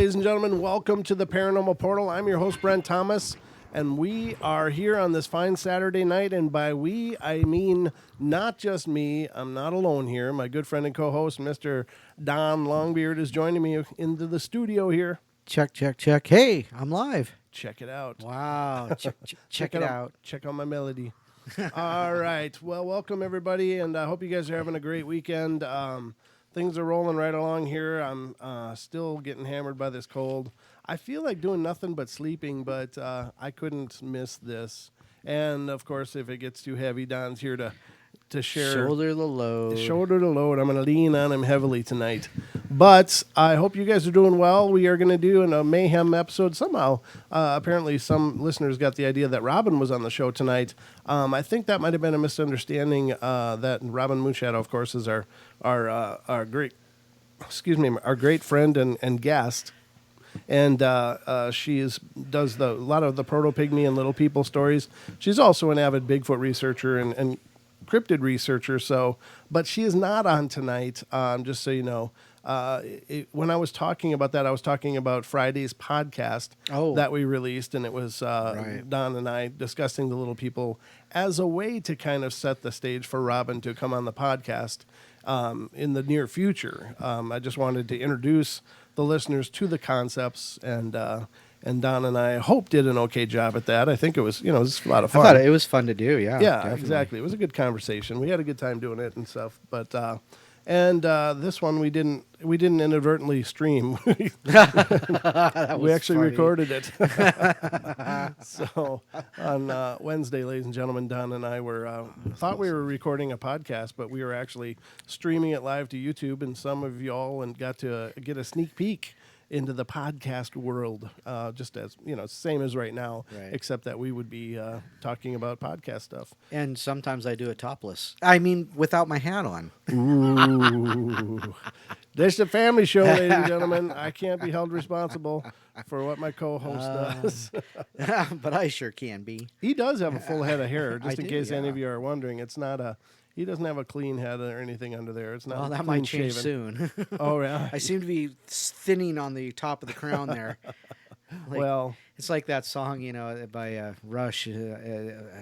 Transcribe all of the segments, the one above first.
ladies and gentlemen. Welcome to the Paranormal Portal. I'm your host, Brent Thomas, and we are here on this fine Saturday night. And by we, I mean not just me. I'm not alone here. My good friend and co-host, Mr. Don Longbeard, is joining me into the studio here. Check, check, check. Hey, I'm live. Check it out. Wow. Check it out. Check out my melody. All right. Well, welcome, everybody, and I hope you guys are having a great weekend. Things are rolling right along here. I'm still getting hammered by this cold. I feel like doing nothing but sleeping, but I couldn't miss this. And, of course, if it gets too heavy, Don's here to share. Shoulder the load. Shoulder the load. I'm going to lean on him heavily tonight. But I hope you guys are doing well. We are going to do a Mayhem episode somehow. Apparently, some listeners got the idea that Robin was on the show tonight. I think that might have been a misunderstanding. That Robin Moonshadow, of course, is our great, our great friend and guest. And she does a lot of the proto-pygmy and little people stories. She's also an avid Bigfoot researcher and cryptid researcher. But she is not on tonight. Just so you know, when I was talking about that, I was talking about Friday's podcast that we released, and it was right. Don and I discussing the little people as a way to kind of set the stage for Robin to come on the podcast in the near future. I just wanted to introduce the listeners to the concepts, and Don and I hope did an okay job at that. I think it was, it was a lot of fun. I thought it was fun to do, yeah. Yeah, definitely. exactly. It was a good conversation. We had a good time doing it and stuff. But this one we didn't inadvertently stream. We actually recorded it. So on Wednesday, ladies and gentlemen, Don and I thought we were recording a podcast, but we were actually streaming it live to YouTube, and some of y'all got to get a sneak peek into the podcast world, just as, same as right now, right. Except that we would be talking about podcast stuff. And sometimes I do it topless. I mean, without my hat on. Ooh. This is a family show, ladies and gentlemen. I can't be held responsible for what my co-host does. But I sure can be. He does have a full head of hair, just in case any of you are wondering. It's not he doesn't have a clean head or anything under there. It's not. Well, that might change soon. Oh, yeah. I seem to be thinning on the top of the crown there. It's like that song, by Rush. It's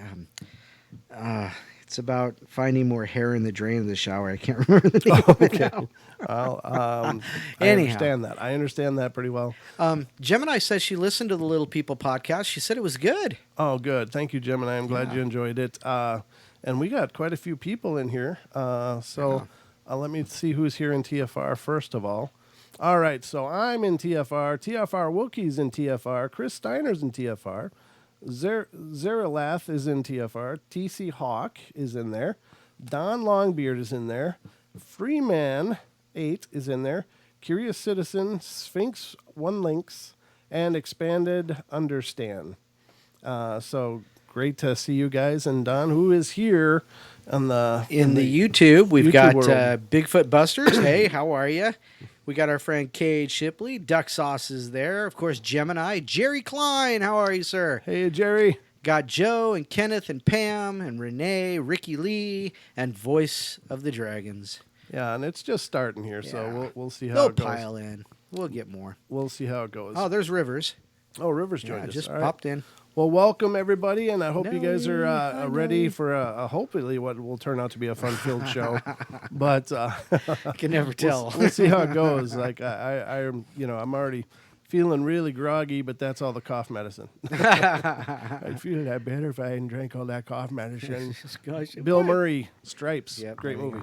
about finding more hair in the drain of the shower. I can't remember the name of it now. Well, I understand that. I understand that pretty well. Gemini says she listened to the Little People podcast. She said it was good. Oh, good. Thank you, Gemini. I'm glad you enjoyed it. And we got quite a few people in here. Let me see who's here in TFR first of all. All right, so I'm in TFR. TFR Wookie's in TFR. Chris Steiner's in TFR. Zeralath is in TFR. TC Hawk is in there. Don Longbeard is in there. Freeman 8 is in there. Curious Citizen, Sphinx 1 Links, and Expanded Understand. So great to see you guys. And Don, who is here in the YouTube? We've got Bigfoot Busters. Hey, how are you? We got our friend Cade Shipley. Duck Sauce is there. Of course, Gemini. Jerry Klein, how are you, sir? Hey, Jerry. Got Joe and Kenneth and Pam and Renee, Ricky Lee, and Voice of the Dragons. Yeah, and it's just starting here, so we'll see how it goes. They'll pile in. We'll get more. We'll see how it goes. Oh, there's Rivers. Oh, Rivers joined us. Just popped in. Well, welcome, everybody, and I hope you guys are ready for hopefully what will turn out to be a fun-filled show. But I can never tell. We'll see how it goes. Like I'm already feeling really groggy, but that's all the cough medicine. I'd feel that better if I hadn't drank all that cough medicine. Bill Murray, Stripes, great movie.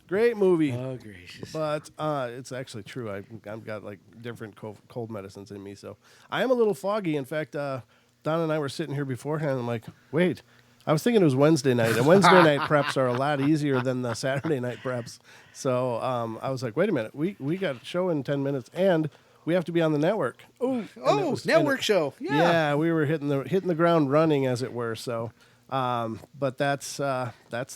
Great movie. Oh, gracious. But it's actually true. I've got like different cold medicines in me, so I am a little foggy. In fact, Don and I were sitting here beforehand, and I'm like, wait, I was thinking it was Wednesday night, and Wednesday night preps are a lot easier than the Saturday night preps. So I was like, wait a minute, we got a show in 10 minutes, and we have to be on the network. Network show. Yeah, we were hitting the ground running, as it were. So, but that's the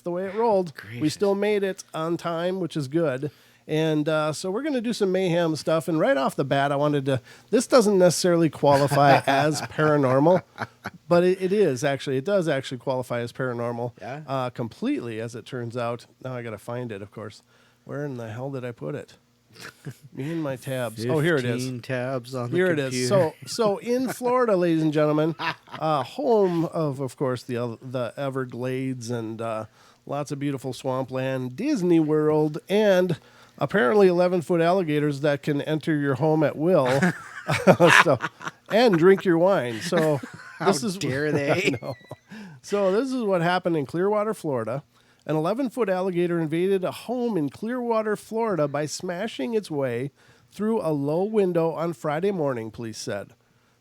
way it rolled. Gracious. We still made it on time, which is good. And so we're going to do some mayhem stuff. And right off the bat, I wanted to... This doesn't necessarily qualify as paranormal, but it is actually. It does actually qualify as paranormal completely, as it turns out. Now I got to find it, of course. Where in the hell did I put it? Me and my tabs. Oh, here it is. 15 tabs on the Here computer. it is. So in Florida, ladies and gentlemen, home of course, the Everglades and lots of beautiful swampland, Disney World, and apparently 11-foot alligators that can enter your home at will, and drink your wine. So dare they? I know. So this is what happened in Clearwater, Florida. An 11-foot alligator invaded a home in Clearwater, Florida by smashing its way through a low window on Friday morning, police said.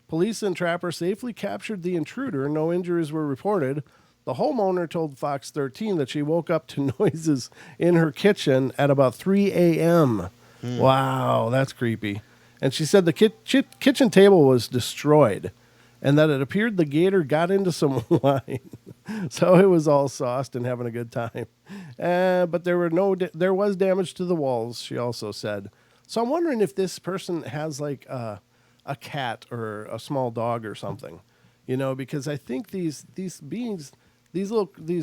Police and trappers safely captured the intruder. No injuries were reported. The homeowner told Fox 13 that she woke up to noises in her kitchen at about 3 a.m. Wow, that's creepy. And she said the kitchen table was destroyed and that it appeared the gator got into some wine. So it was all sauced and having a good time. But there was damage to the walls, she also said. So I'm wondering if this person has like a cat or a small dog or something, because I think these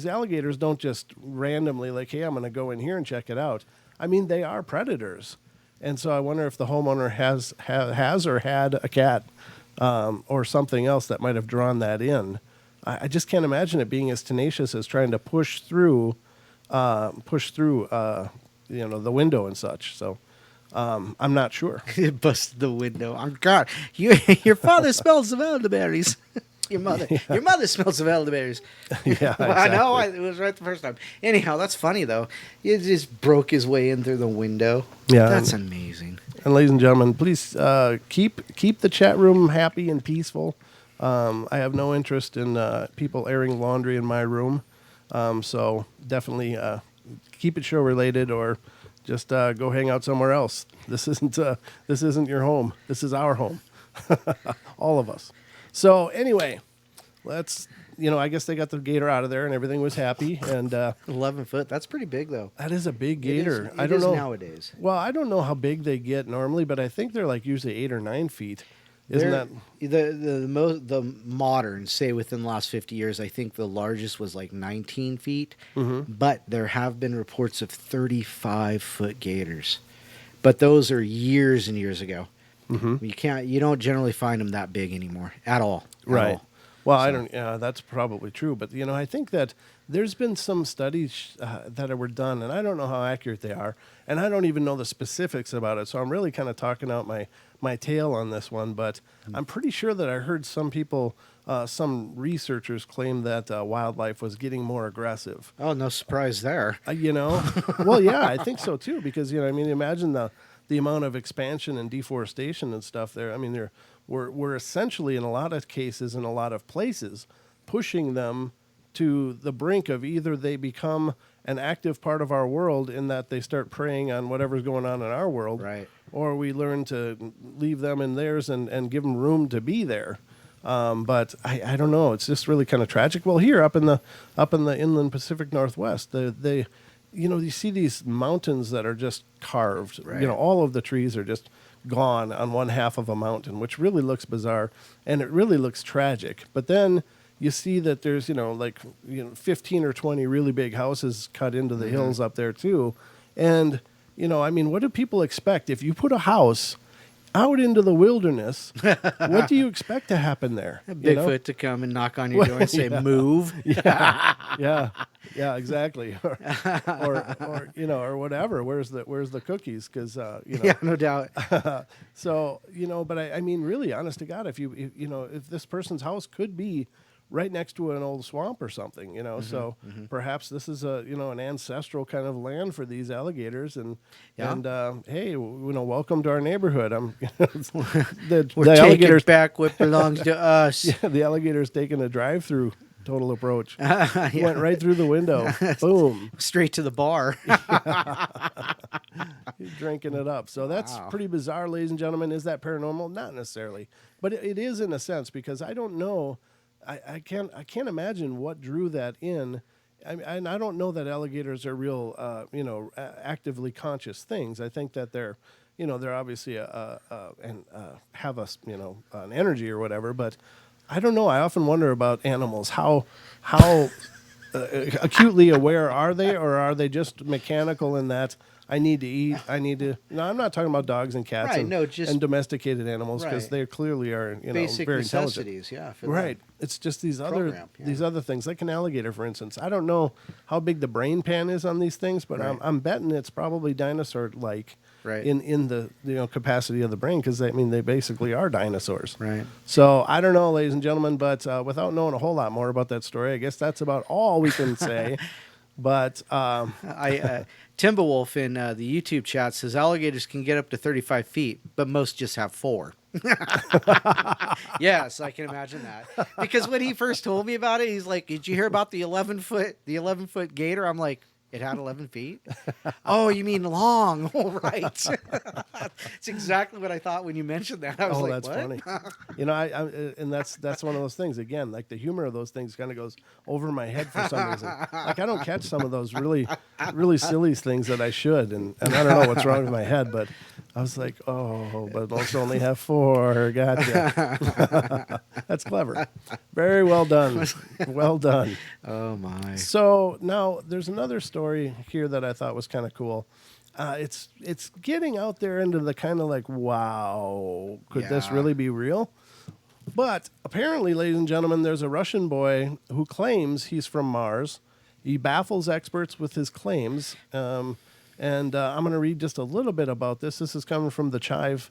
alligators don't just randomly like, hey, I'm going to go in here and check it out. I mean, they are predators. And so I wonder if the homeowner has or had a cat or something else that might have drawn that in. I just can't imagine it being as tenacious as trying to push through, the window and such. So I'm not sure. It busted the window. Oh, God, your father smells of elderberries. Your mother smells of elderberries. Yeah, exactly. I know. It was right the first time. Anyhow, that's funny though. He just broke his way in through the window. Yeah, that's amazing. And ladies and gentlemen, please keep the chat room happy and peaceful. I have no interest in people airing laundry in my room, so definitely keep it show related or just go hang out somewhere else. This isn't your home. This is our home, all of us. So anyway, let's. I guess they got the gator out of there and everything was happy. And 11 foot. That's pretty big though. That is a big gator. I don't know nowadays. Well, I don't know how big they get normally, but I think they're like usually 8 or 9 feet. Isn't that the modern, say within the last 50 years, I think the largest was like 19 feet, but there have been reports of 35-foot gators, but those are years and years ago. You don't generally find them that big anymore at all. Right. Well, I don't. Yeah, that's probably true. But I think that there's been some studies that were done, and I don't know how accurate they are, and I don't even know the specifics about it. So I'm really kind of talking out my tail on this one. But I'm pretty sure that I heard some people, some researchers claim that wildlife was getting more aggressive. Oh, no surprise there. Well, yeah, I think so too. Because imagine the amount of expansion and deforestation and stuff there. I mean, we're essentially in a lot of cases, in a lot of places, pushing them to the brink of either they become an active part of our world in that they start preying on whatever's going on in our world, right? Or we learn to leave them in theirs and give them room to be there. But I don't know. It's just really kind of tragic. Well, here up in the inland Pacific Northwest, you see these mountains that are just carved. Right. All of the trees are just gone on one half of a mountain, which really looks bizarre and it really looks tragic. But then you see that there's 15 or 20 really big houses cut into the hills up there too. And what do people expect if you put a house out into the wilderness? What do you expect to happen there? Bigfoot to come and knock on your door and say, "Move." Yeah, exactly. or whatever. Where's the cookies? Because yeah, no doubt. So but I mean, really, honest to God, if this person's house could be right next to an old swamp or something, so perhaps this is an ancestral kind of land for these alligators, and hey, welcome to our neighborhood. The alligators back what belongs to us. Yeah, the alligator's taking a drive-through total approach. Went right through the window. Boom. Straight to the bar. He's drinking it up. So that's pretty bizarre, ladies and gentlemen. Is that paranormal? Not necessarily, but it is in a sense, because I don't know. I can't imagine what drew that in. And I don't know that alligators are real, actively conscious things. I think that they're obviously and have an energy or whatever. But I don't know. I often wonder about animals. How acutely aware are they, or are they just mechanical in that I need to eat. I need to. No, I'm not talking about dogs and cats Right, and, no, just- and domesticated animals because Right. they clearly are, Basic very intelligent. necessities, yeah. For Right. them. It's just these Program, yeah. other things, like an alligator, for instance. I don't know how big the brain pan is on these things, but Right. I'm betting it's probably dinosaur-like Right. in the capacity of the brain, because they basically are dinosaurs. Right. So I don't know, ladies and gentlemen, but without knowing a whole lot more about that story, I guess that's about all we can say. But Timberwolf in the YouTube chat says alligators can get up to 35 feet, but most just have 4. Yes, I can imagine that. Because when he first told me about it, he's like, "Did you hear about the 11-foot gator?" I'm like, "It had 11 feet." Oh, you mean long? All right. It's exactly what I thought when you mentioned that. I was like, that's what? funny. And that's one of those things. Again, like the humor of those things kind of goes over my head for some reason. Like I don't catch some of those really, really silly things that I should, and I don't know what's wrong with my head, but I was like, oh, but most only have 4. Gotcha. That's clever. Very well done. Well done. Oh my. So now there's another story here that I thought was kind of cool. It's getting out there into the kind of like, wow, could this Yeah. really be real? But apparently, ladies and gentlemen, there's a Russian boy who claims he's from Mars. He baffles experts with his claims. And I'm going to read just a little bit about this. This is coming from thechive.com.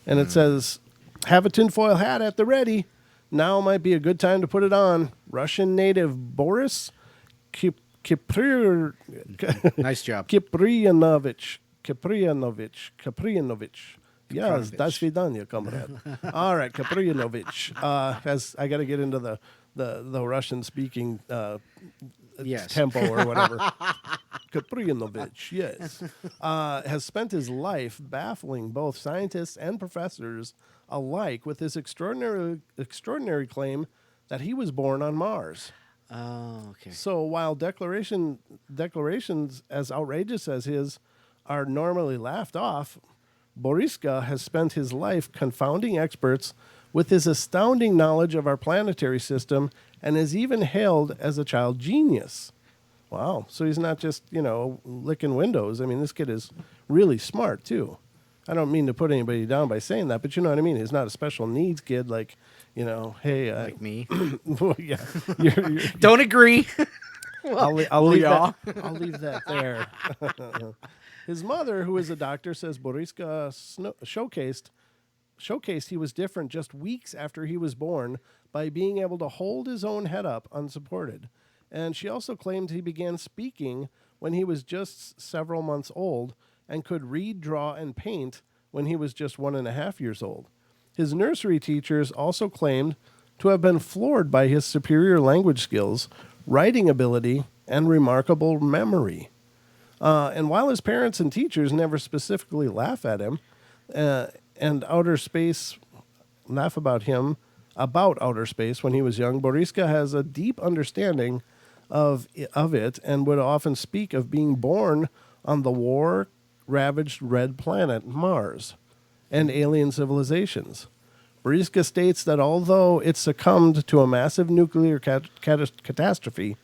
And it says, have a tinfoil hat at the ready. Now might be a good time to put it on. Russian native Boris Nice job. Kiprianovich. Yes, Kiprianovich. das vidanya, comrade. All right, Kiprianovich. I got to get into the Russian speaking Yes. tempo or whatever. Kiprianovich, yes, has spent his life baffling both scientists and professors alike with his extraordinary claim that he was born on Mars. Oh, okay. So while declarations as outrageous as his are normally laughed off, Boriska has spent his life confounding experts with his astounding knowledge of our planetary system and is even hailed as a child genius. Wow. So he's not just, licking windows. I mean, this kid is really smart, too. I don't mean to put anybody down by saying that, but you know what I mean? He's not a special needs kid like, hey. Like me. Well, yeah. You're, Don't agree. I'll leave y'all? that. I'll leave that there. His mother, who is a doctor, says Boriska showcased he was different just weeks after he was born by being able to hold his own head up unsupported. And she also claimed he began speaking when he was just several months old and could read, draw, and paint when he was just 1.5 years old. His nursery teachers also claimed to have been floored by his superior language skills, writing ability, and remarkable memory. And while his parents and teachers never specifically laugh at him and outer space, laugh about outer space when he was young, Boriska has a deep understanding of it and would often speak of being born on the war-ravaged red planet Mars and alien civilizations. Boriska states that although it succumbed to a massive nuclear catastrophe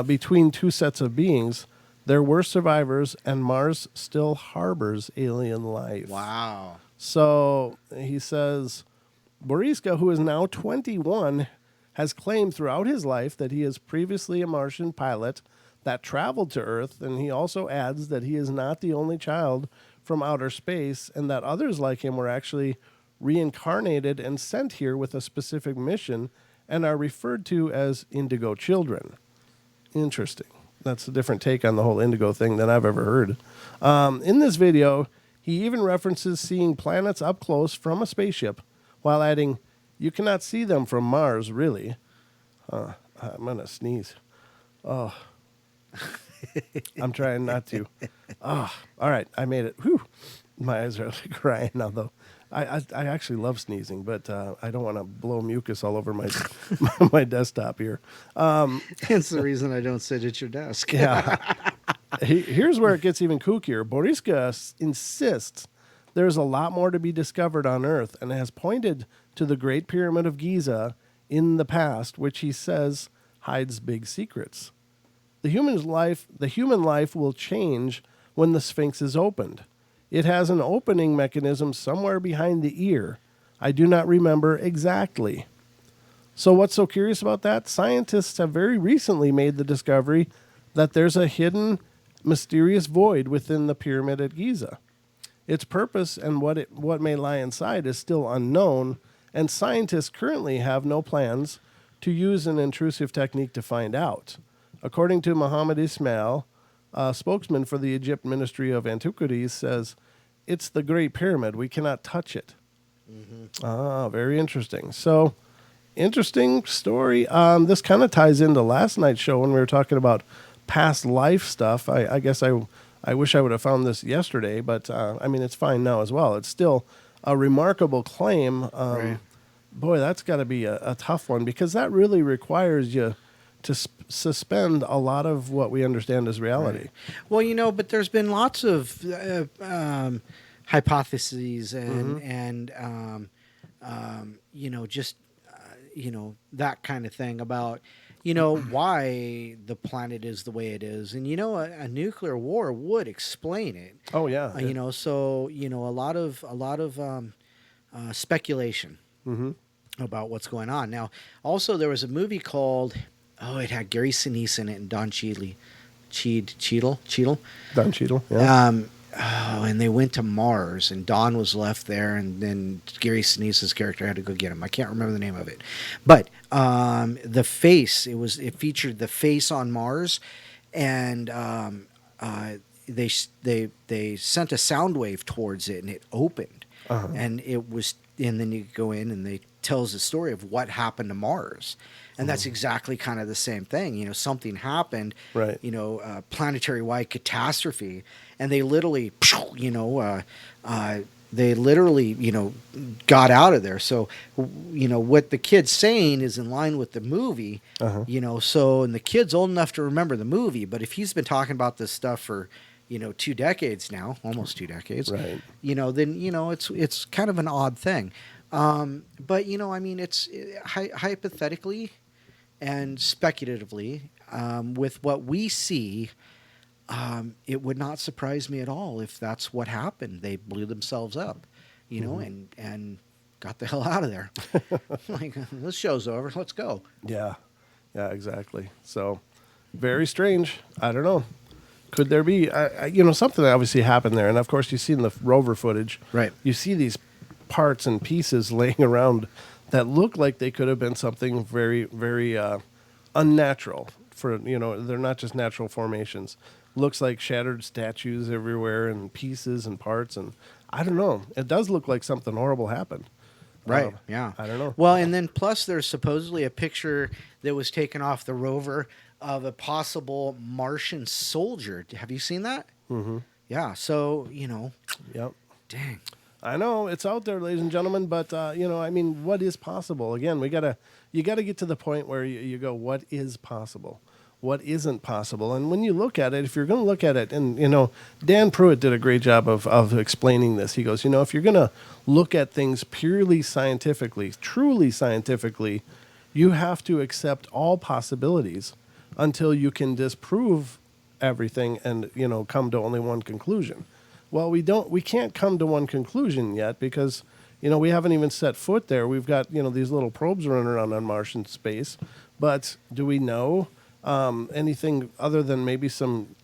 between two sets of beings, there were survivors, and Mars still harbors alien life. Wow. So he says, Boriska, who is now 21, has claimed throughout his life that he is previously a Martian pilot that traveled to Earth, and he also adds that he is not the only child from outer space, and that others like him were actually reincarnated and sent here with a specific mission and are referred to as indigo children. Interesting. That's a different take on the whole indigo thing than I've ever heard. In this video, he even references seeing planets up close from a spaceship while adding, "You cannot see them from Mars, really." I'm going to sneeze. Oh. I'm trying not to. Oh, all right. I made it. Whew. My eyes are like crying now, though. I actually love sneezing, but I don't want to blow mucus all over my my desktop here. That's the reason I don't sit at your desk. Yeah. Here's where it gets even kookier. Boriska insists there's a lot more to be discovered on Earth and has pointed to the Great Pyramid of Giza in the past, which he says hides big secrets. The human life will change when the Sphinx is opened. It has an opening mechanism somewhere behind the ear. I do not remember exactly. So what's so curious about that? Scientists have very recently made the discovery that there's a hidden, mysterious void within the pyramid at Giza. Its purpose and what may lie inside is still unknown, and scientists currently have no plans to use an intrusive technique to find out. According to Muhammad Ismail, a spokesman for the Egypt Ministry of Antiquities, says, "It's the Great Pyramid. We cannot touch it." Ah, very interesting. So, interesting story. This kind of ties into last night's show when we were talking about past life stuff. I guess I wish I would have found this yesterday, but I mean, it's fine now as well. It's still a remarkable claim. Right. Boy, that's got to be a tough one, because that really requires you to suspend a lot of what we understand as reality. Right. Well, but there's been lots of hypotheses and just that kind of thing about why the planet is the way it is, and a nuclear war would explain it. Oh yeah. So a lot of speculation about what's going on. Now, also there was a movie called it had Gary Sinise in it and Don Cheadle. Don Cheadle. Yeah. And they went to Mars, and Don was left there, and then Gary Sinise's character had to go get him. I can't remember the name of it, but the face. It featured the face on Mars, and they sent a sound wave towards it, and it opened, and it was. And then you go in, and they tells the story of what happened to Mars. And that's exactly kind of the same thing. Something happened, right. Planetary-wide catastrophe, and they literally, got out of there. So, what the kid's saying is in line with the movie, so, and the kid's old enough to remember the movie, but if he's been talking about this stuff for, 2 decades now, almost 2 decades, right. Then, it's kind of an odd thing. But, it's hypothetically and speculatively, with what we see, it would not surprise me at all if that's what happened. They blew themselves up, and got the hell out of there. Like, this show's over. Let's go. Yeah, exactly. So, very strange. I don't know. Could there be, something that obviously happened there? And of course, you see in the rover footage, right? You see these parts and pieces laying around that look like they could have been something very, very unnatural. They're not just natural formations. Looks like shattered statues everywhere and pieces and parts, and I don't know. It does look like something horrible happened. Right. Yeah. I don't know. Well, and then plus there's supposedly a picture that was taken off the rover of a possible Martian soldier. Have you seen that? Mm-hmm. Yeah. So, Yep. Dang. I know it's out there, ladies and gentlemen, but what is possible? Again, you gotta get to the point where you go, what is possible? What isn't possible? And when you look at it, if you're going to look at it, and Dan Pruitt did a great job of explaining this. He goes, if you're going to look at things purely scientifically, truly scientifically, you have to accept all possibilities until you can disprove everything and come to only one conclusion. Well, we can't come to one conclusion yet because we haven't even set foot there. We've got these little probes running around on Martian space, but do we know anything other than maybe some?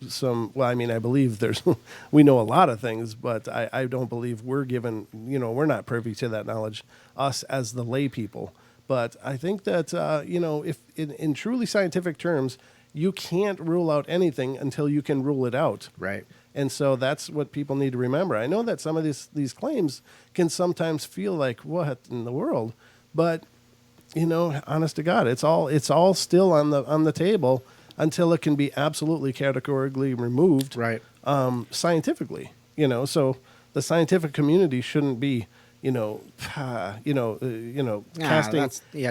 Well, I believe we know a lot of things, but I don't believe we're given. We're not privy to that knowledge, us as the lay people. But I think that if in truly scientific terms, you can't rule out anything until you can rule it out. Right. And so that's what people need to remember. I know that some of these claims can sometimes feel like, what in the world? But, honest to God, it's all still on the table until it can be absolutely categorically removed. Right. Scientifically, so the scientific community shouldn't be, casting.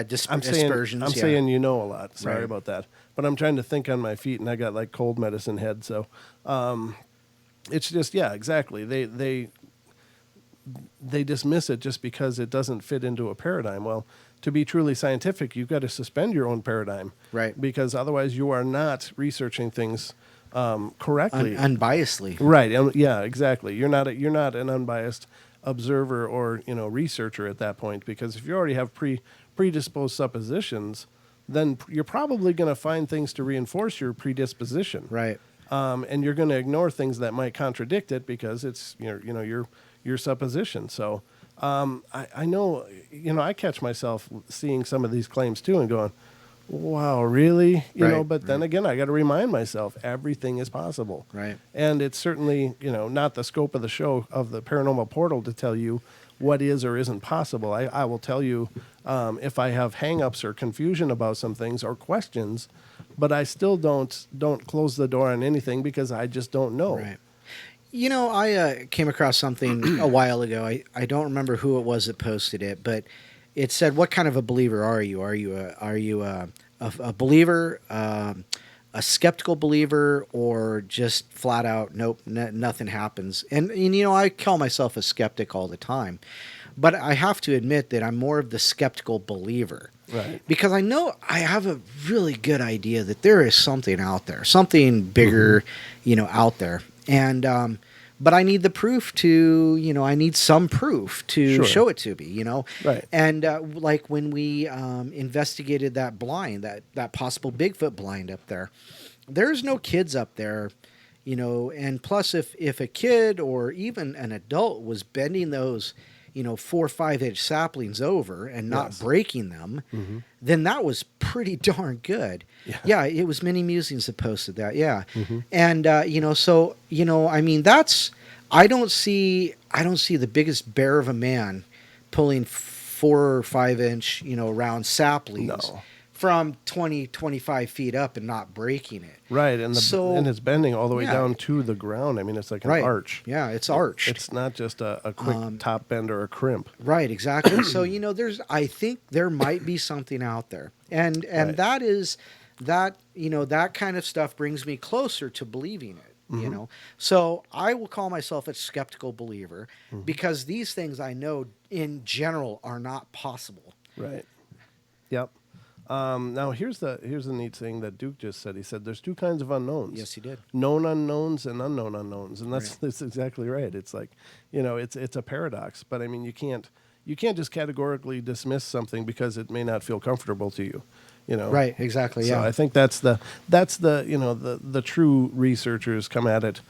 Dispersions. I'm saying a lot. Sorry about that. But I'm trying to think on my feet, and I got like cold medicine head. So, it's just exactly. they dismiss it just because it doesn't fit into a paradigm. Well, to be truly scientific, you've got to suspend your own paradigm, Right. Because otherwise, you are not researching things correctly, Unbiasedly. right? Yeah, exactly. You're not an unbiased observer or researcher at that point, because if you already have predisposed suppositions, then you're probably going to find things to reinforce your predisposition, Right. and you're going to ignore things that might contradict it because it's your supposition. So I know I catch myself seeing some of these claims too and going, wow, really? Right, But then again, I got to remind myself everything is possible. Right. And it's certainly, not the scope of the show of the Paranormal Portal to tell you what is or isn't possible. I will tell you if I have hangups or confusion about some things or questions, but I still don't close the door on anything because I just don't know. Right. I came across something a while ago. I don't remember who it was that posted it, but it said, "What kind of a believer are you? Are you a believer, a skeptical believer, or just flat out nope, nothing happens?" And I call myself a skeptic all the time, but I have to admit that I'm more of the skeptical believer. Right. Because I know I have a really good idea that there is something out there, something bigger, out there. And, but I need the proof to, I need some proof to Sure. show it to me, Right. And like when we investigated that blind, that possible Bigfoot blind up there, there's no kids up there, and plus if a kid or even an adult was bending those 4 or 5 inch saplings over and not Yes. breaking them, then that was pretty darn good. Yeah, it was Mini Musings that posted that. Yeah, and so I mean, I don't see the biggest bear of a man pulling 4 or 5 inch round saplings. No. From 20, 25 feet up and not breaking it. Right, and and it's bending all the way Yeah. down to the ground. I mean, it's like an Right. arch. Yeah, it's arched. It's not just a quick top bend or a crimp. Right, exactly. So I think there might be something out there, and Right. that is that that kind of stuff brings me closer to believing it. So I will call myself a skeptical believer because these things I know in general are not possible. Right. Yep. Now here's the neat thing that Duke just said. He said there's two kinds of unknowns. Yes, he did. Known unknowns and unknown unknowns, and that's exactly right. It's like it's a paradox. But I mean, you can't just categorically dismiss something because it may not feel comfortable to you. Right, exactly. So Yeah. I think that's the the true researchers come at it,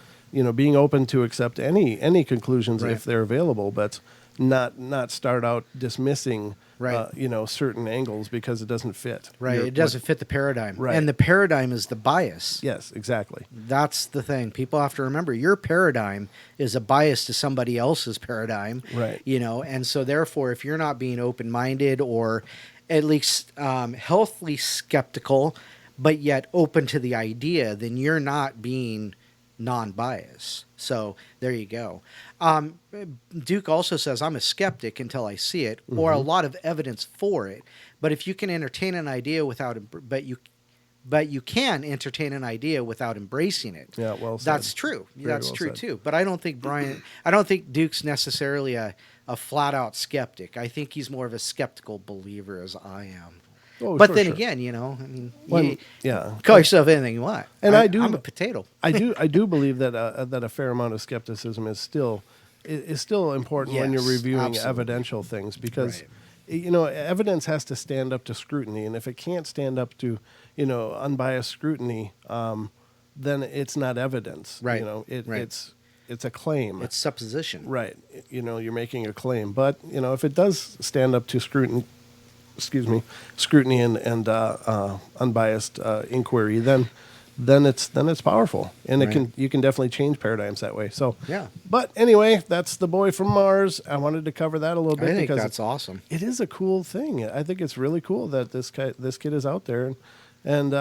being open to accept any conclusions Right. if they're available, but not start out dismissing Right. certain angles because it doesn't fit. Right, it doesn't fit the paradigm. Right. And the paradigm is the bias. Yes, exactly. That's the thing. People have to remember your paradigm is a bias to somebody else's paradigm. Right. And so therefore, if you're not being open-minded or at least healthily skeptical, but yet open to the idea, then you're not being non-biased. So there you go. Duke also says, I'm a skeptic until I see it, or a lot of evidence for it. But if you can entertain an idea without, but you can entertain an idea without embracing it. Yeah, well said. That's true. Very That's well true said. too. But I don't think Duke's necessarily a flat out skeptic. I think he's more of a skeptical believer as I am. Oh, but for then sure. again, I mean, When- you yeah. call yourself anything you want. And I do- I'm a potato. I do believe that a fair amount of skepticism is still important when you're Yes, reviewing absolutely. evidential things because Right. evidence has to stand up to scrutiny, and if it can't stand up to unbiased scrutiny, then it's not evidence. Right. It's a claim. It's supposition. Right. You're making a claim, but if it does stand up to scrutiny and unbiased inquiry, then it's powerful, and Right. you can definitely change paradigms that way. So Yeah. But anyway, that's the boy from Mars. I wanted to cover that a little bit I think because that's awesome. it is a cool thing. I think it's really cool that this kid is out there, and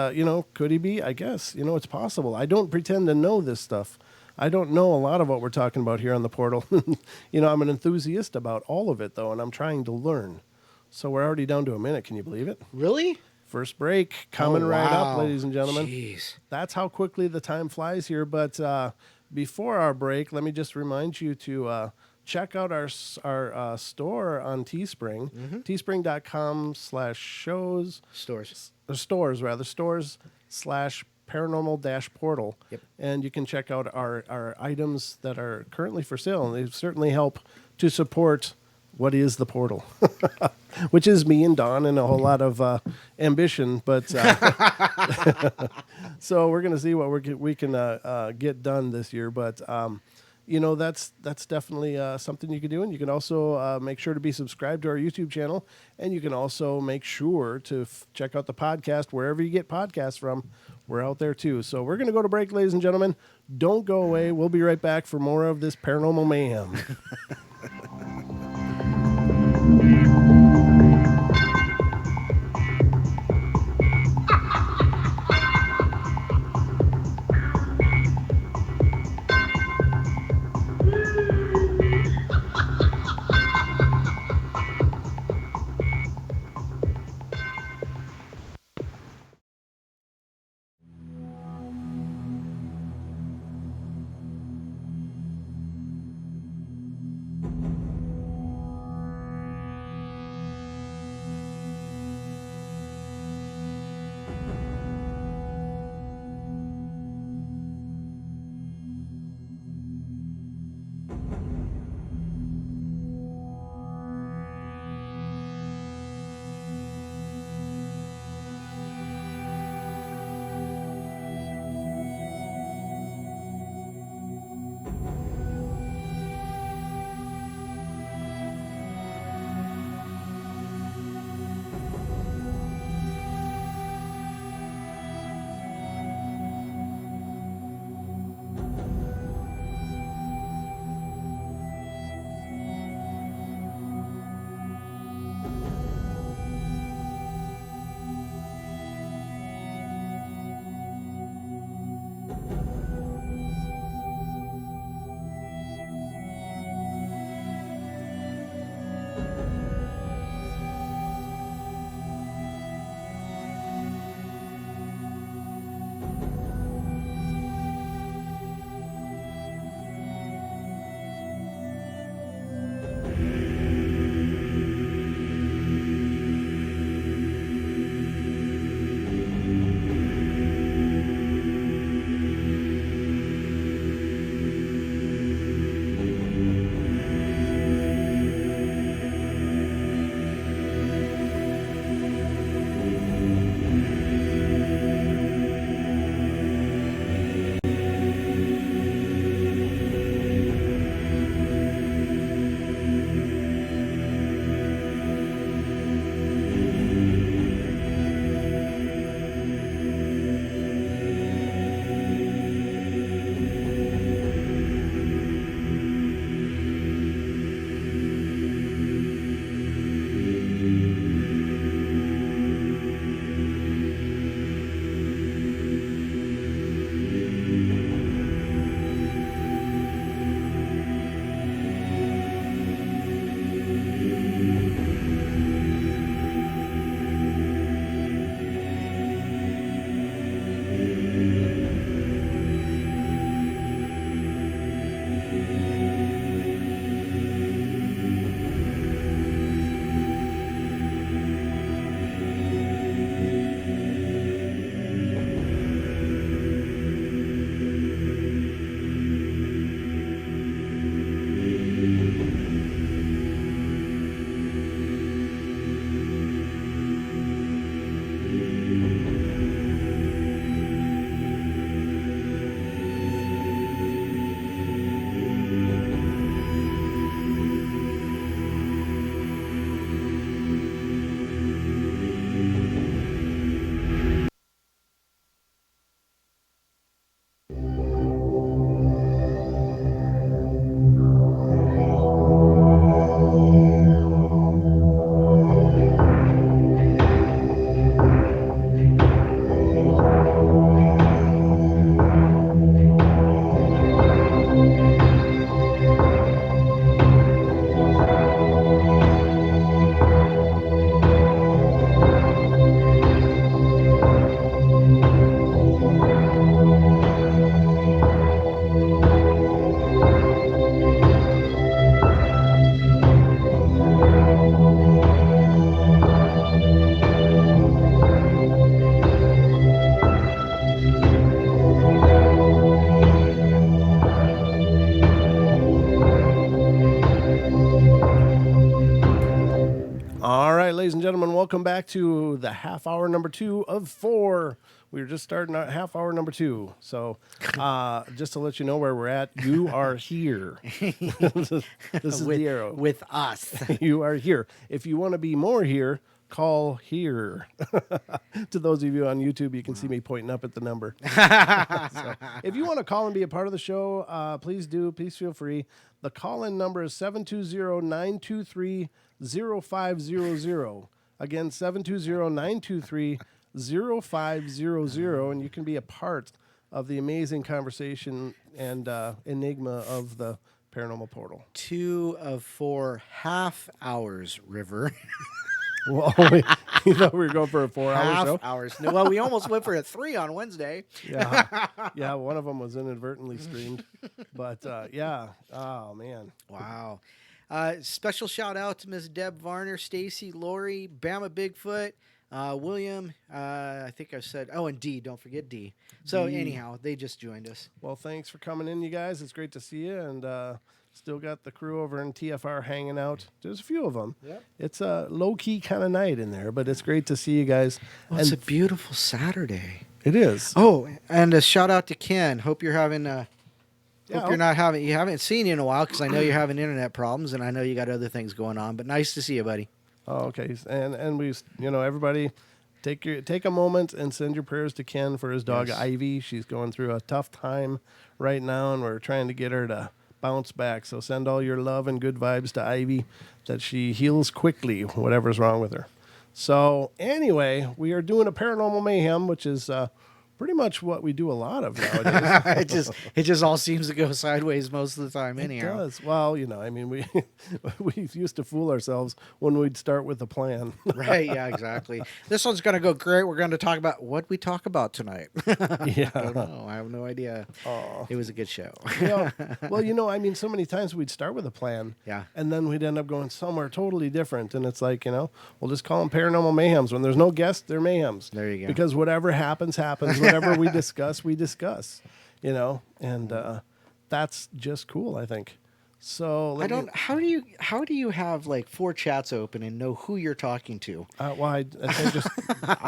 could he be? I guess it's possible. I don't pretend to know this stuff. I don't know a lot of what we're talking about here on the portal. I'm an enthusiast about all of it though, and I'm trying to learn. So we're already down to a minute. Can you believe it? Really? First break coming right up, wow. ladies and gentlemen. Jeez. That's how quickly the time flies here. But before our break, let me just remind you to check out our store on Teespring, teespring.com/shows. Stores/paranormal-portal. Yep. And you can check out our items that are currently for sale. And they certainly help to support what is the portal, which is me and Don and a whole lot of ambition. But so we're going to see what we can get done this year. But that's definitely something you can do. And you can also make sure to be subscribed to our YouTube channel. And you can also make sure to check out the podcast wherever you get podcasts from. We're out there too. So we're going to go to break, ladies and gentlemen. Don't go away. We'll be right back for more of this Paranormal Mayhem. All right, ladies and gentlemen, welcome back to the half hour number 2 of 4. We were just starting our half hour number 2. So just to let you know where we're at, you are here. This is the arrow. With us. You are here. If you want to be more here, call here. To those of you on YouTube, you can see me pointing up at the number. So, if you want to call and be a part of the show, please do. Please feel free. The call-in number is 720-923-0500. Again, 720-923-0500, and you can be a part of the amazing conversation and enigma of the Paranormal Portal. 2 of 4 half hours, River. Well, you thought we were going for a 4-hour show? Half hours. No, well, we almost went for a 3 on Wednesday. Yeah, one of them was inadvertently streamed. But, yeah. Oh, man. Wow. Special shout out to Miss Deb Varner, Stacy, Lori, Bama Bigfoot, William, I think I said, and D, don't forget D. So anyhow, they just joined us. Well, thanks for coming in, you guys. It's great to see you. And still got the crew over in TFR hanging out. There's a few of them. Yep. It's a low-key kind of night in there, but it's great to see you guys. Well, it's a beautiful Saturday. It is. Oh, and a shout out to Ken. Hope you're having you haven't seen you in a while because I know you're having internet problems and I know you got other things going on, but nice to see you, buddy. Oh, okay. And we, everybody take a moment and send your prayers to Ken for his dog, Ivy. She's going through a tough time right now, and we're trying to get her to bounce back. So send all your love and good vibes to Ivy, that she heals quickly, whatever's wrong with her. So anyway, we are doing a Paranormal Mayhem, which is pretty much what we do a lot of nowadays. it just all seems to go sideways most of the time anyhow. It does. Well, we we used to fool ourselves when we'd start with a plan. Right, yeah, exactly. This one's going to go great. We're going to talk about what we talk about tonight. Yeah. I don't know. I have no idea. Oh. It was a good show. Well, so many times we'd start with a plan. Yeah. And then we'd end up going somewhere totally different. And it's like, we'll just call them Paranormal Mayhems. When there's no guests, they're Mayhems. There you go. Because whatever happens. Whatever we discuss, and that's just cool, I think. So how do you have like 4 chats open and know who you're talking to? I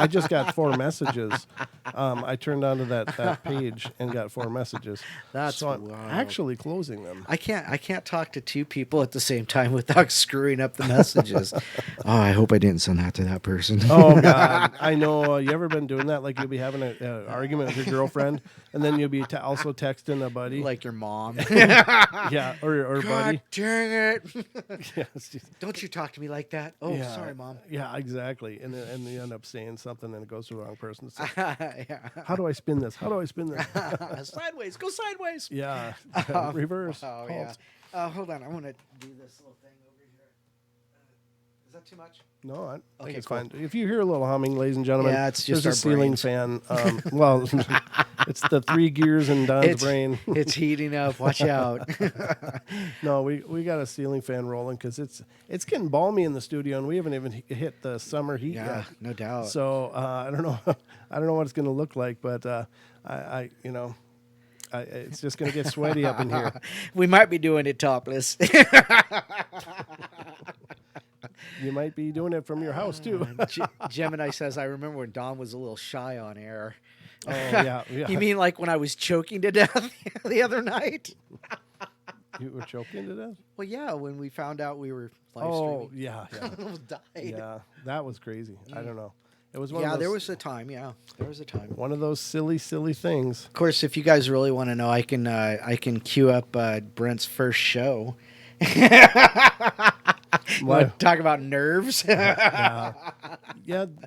just got 4 messages. I turned onto that page and got 4 messages. So I'm actually closing them. I can't talk to 2 people at the same time without screwing up the messages. I hope I didn't send that to that person. Oh God, I know. You ever been doing that? Like you'll be having an argument with your girlfriend, and then you'll be also texting a buddy, like your mom. Yeah, or buddy. God dang it! Yes. Don't you talk to me like that? Oh, yeah. Sorry, Mom. Yeah, exactly. And you end up saying something, and it goes to the wrong person. So, yeah. How do I spin this? Sideways. Go sideways. Yeah. Reverse. Oh, yeah. Hold on. I want to do this little thing over here. Is that too much? No, I think it's cool. fine. If you hear a little humming, ladies and gentlemen, it's just there's a our ceiling brains. fan. It's the 3 gears in Don's brain. It's heating up. Watch out. No, we got a ceiling fan rolling because it's getting balmy in the studio, and we haven't even hit the summer heat yet. Yeah, no doubt. So I don't know. I don't know what it's going to look like, but it's just going to get sweaty up in here. We might be doing it topless. You might be doing it from your house too. Gemini says, I remember when Don was a little shy on air. Oh, yeah. You mean like when I was choking to death the other night? You were choking to death? Well, yeah, when we found out we were live Oh, streaming. yeah. Almost died. Yeah, that was crazy. I don't know. It was one of those, there was a time. Yeah, there was a time. one of those silly things. Of course, if you guys really want to know, I can queue up Brent's first show. Talk about nerves. Yeah,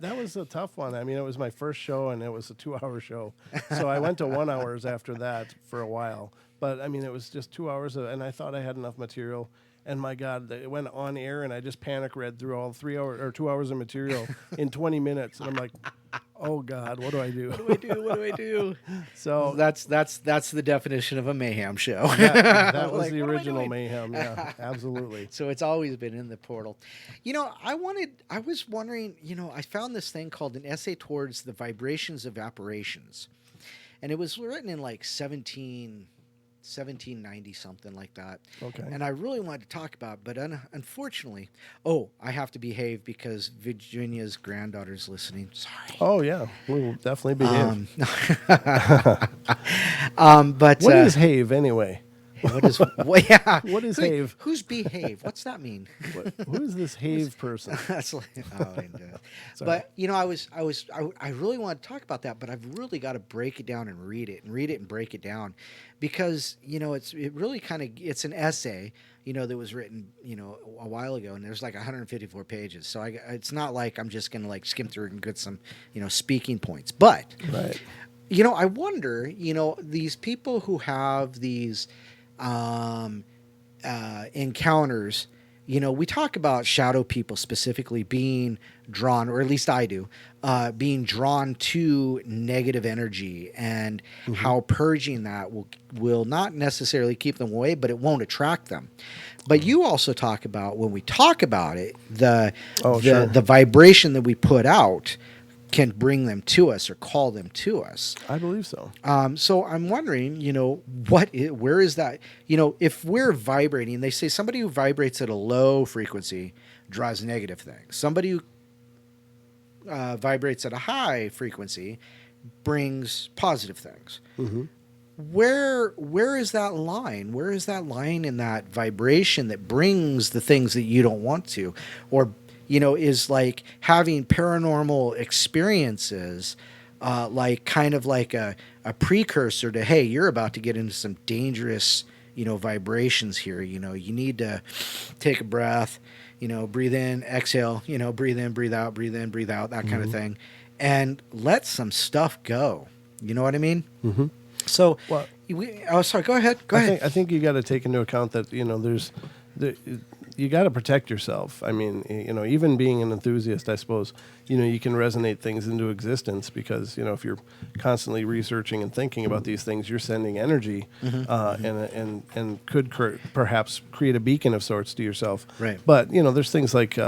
that was a tough one. I mean, it was my first show, and it was a 2-hour show. So I went to 1 hours after that for a while. But, I mean, it was just 2 hours, and I thought I had enough material. And, my God, it went on air, and I just panic read through all 3 hours or 2 hours of material in 20 minutes. And I'm like, oh, God, what do I do? What do I do? So that's the definition of a mayhem show. that was the original Mayhem. Yeah, absolutely. So it's always been in the portal. I was wondering, I found this thing called An Essay Towards the Vibrations of Apparitions. And it was written in like 17 1790, something like that. Okay. And I really wanted to talk about, but unfortunately, I have to behave because Virginia's granddaughter's listening. Sorry. Oh yeah, we will definitely behave. But What is Have anyway? what is what? Yeah. What is Have? Who's behave? What's that mean? Who is this Have person? That's like, I know. Sorry. But I really want to talk about that, but I've really got to break it down and read it and break it down, because it really it's an essay that was written a while ago, and there's like 154 pages. So it's not like I'm just gonna like skim through and get some speaking points, but Right. I wonder these people who have these encounters. We talk about shadow people specifically being drawn, or at least I do, being drawn to negative energy, and how purging that will not necessarily keep them away, but it won't attract them. But you also talk about, when we talk about it, the vibration that we put out can bring them to us or call them to us. I believe so. So I'm wondering, where is that? If we're vibrating, they say somebody who vibrates at a low frequency draws negative things. Somebody who vibrates at a high frequency brings positive things. Mm-hmm. Where is that line? Where is that line in that vibration that brings the things that you don't want to, or is like having paranormal experiences, like kind of like a precursor to, hey, you're about to get into some dangerous, vibrations here. You need to take a breath, breathe in, exhale, breathe in, breathe out, breathe in, breathe out, that kind of thing, and let some stuff go. You know what I mean? Mm-hmm. So, well, sorry, go ahead. Go ahead. I think you got to take into account that, you got to protect yourself. I mean, even being an enthusiast, I suppose, you can resonate things into existence because, if you're constantly researching and thinking about these things, you're sending energy, and could perhaps create a beacon of sorts to yourself. Right. But, there's things like,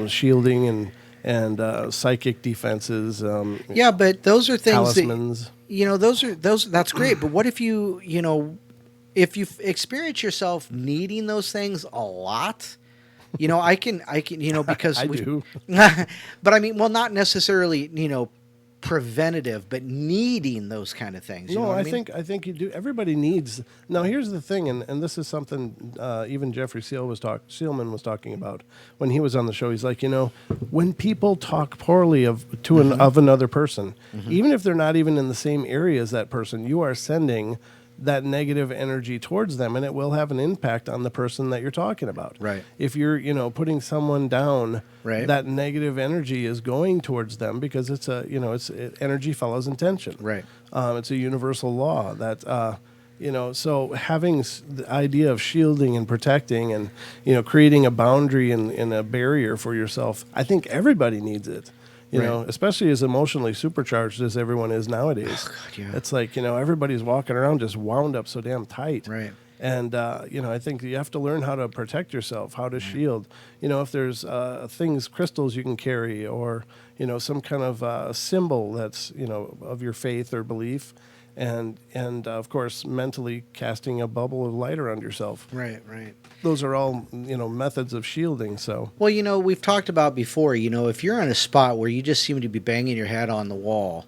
shielding and psychic defenses. Yeah, but those are things talismans. That's great. But what if if you experience yourself needing those things a lot, I can, because I do. But I mean, well, not necessarily, preventative, but needing those kind of things. No, I think you do. Everybody needs. Now, here's the thing, and this is something even Jeffrey Seelman was talking about when he was on the show. He's like, when people talk poorly of another person, even if they're not even in the same area as that person, you are sending that negative energy towards them, and it will have an impact on the person that you're talking about. Right. If you're, putting someone down, right, that negative energy is going towards them because it's energy follows intention. Right. It's a universal law that, so having the idea of shielding and protecting and, creating a boundary and a barrier for yourself, I think everybody needs it. Especially as emotionally supercharged as everyone is nowadays. Oh, God, yeah. It's like, everybody's walking around just wound up so damn tight. Right. And, I think you have to learn how to protect yourself, how to shield. If there's crystals you can carry or, some kind of symbol that's, of your faith or belief. And of course, mentally casting a bubble of light around yourself. Right, right. Those are all, methods of shielding. So, well, we've talked about before, if you're in a spot where you just seem to be banging your head on the wall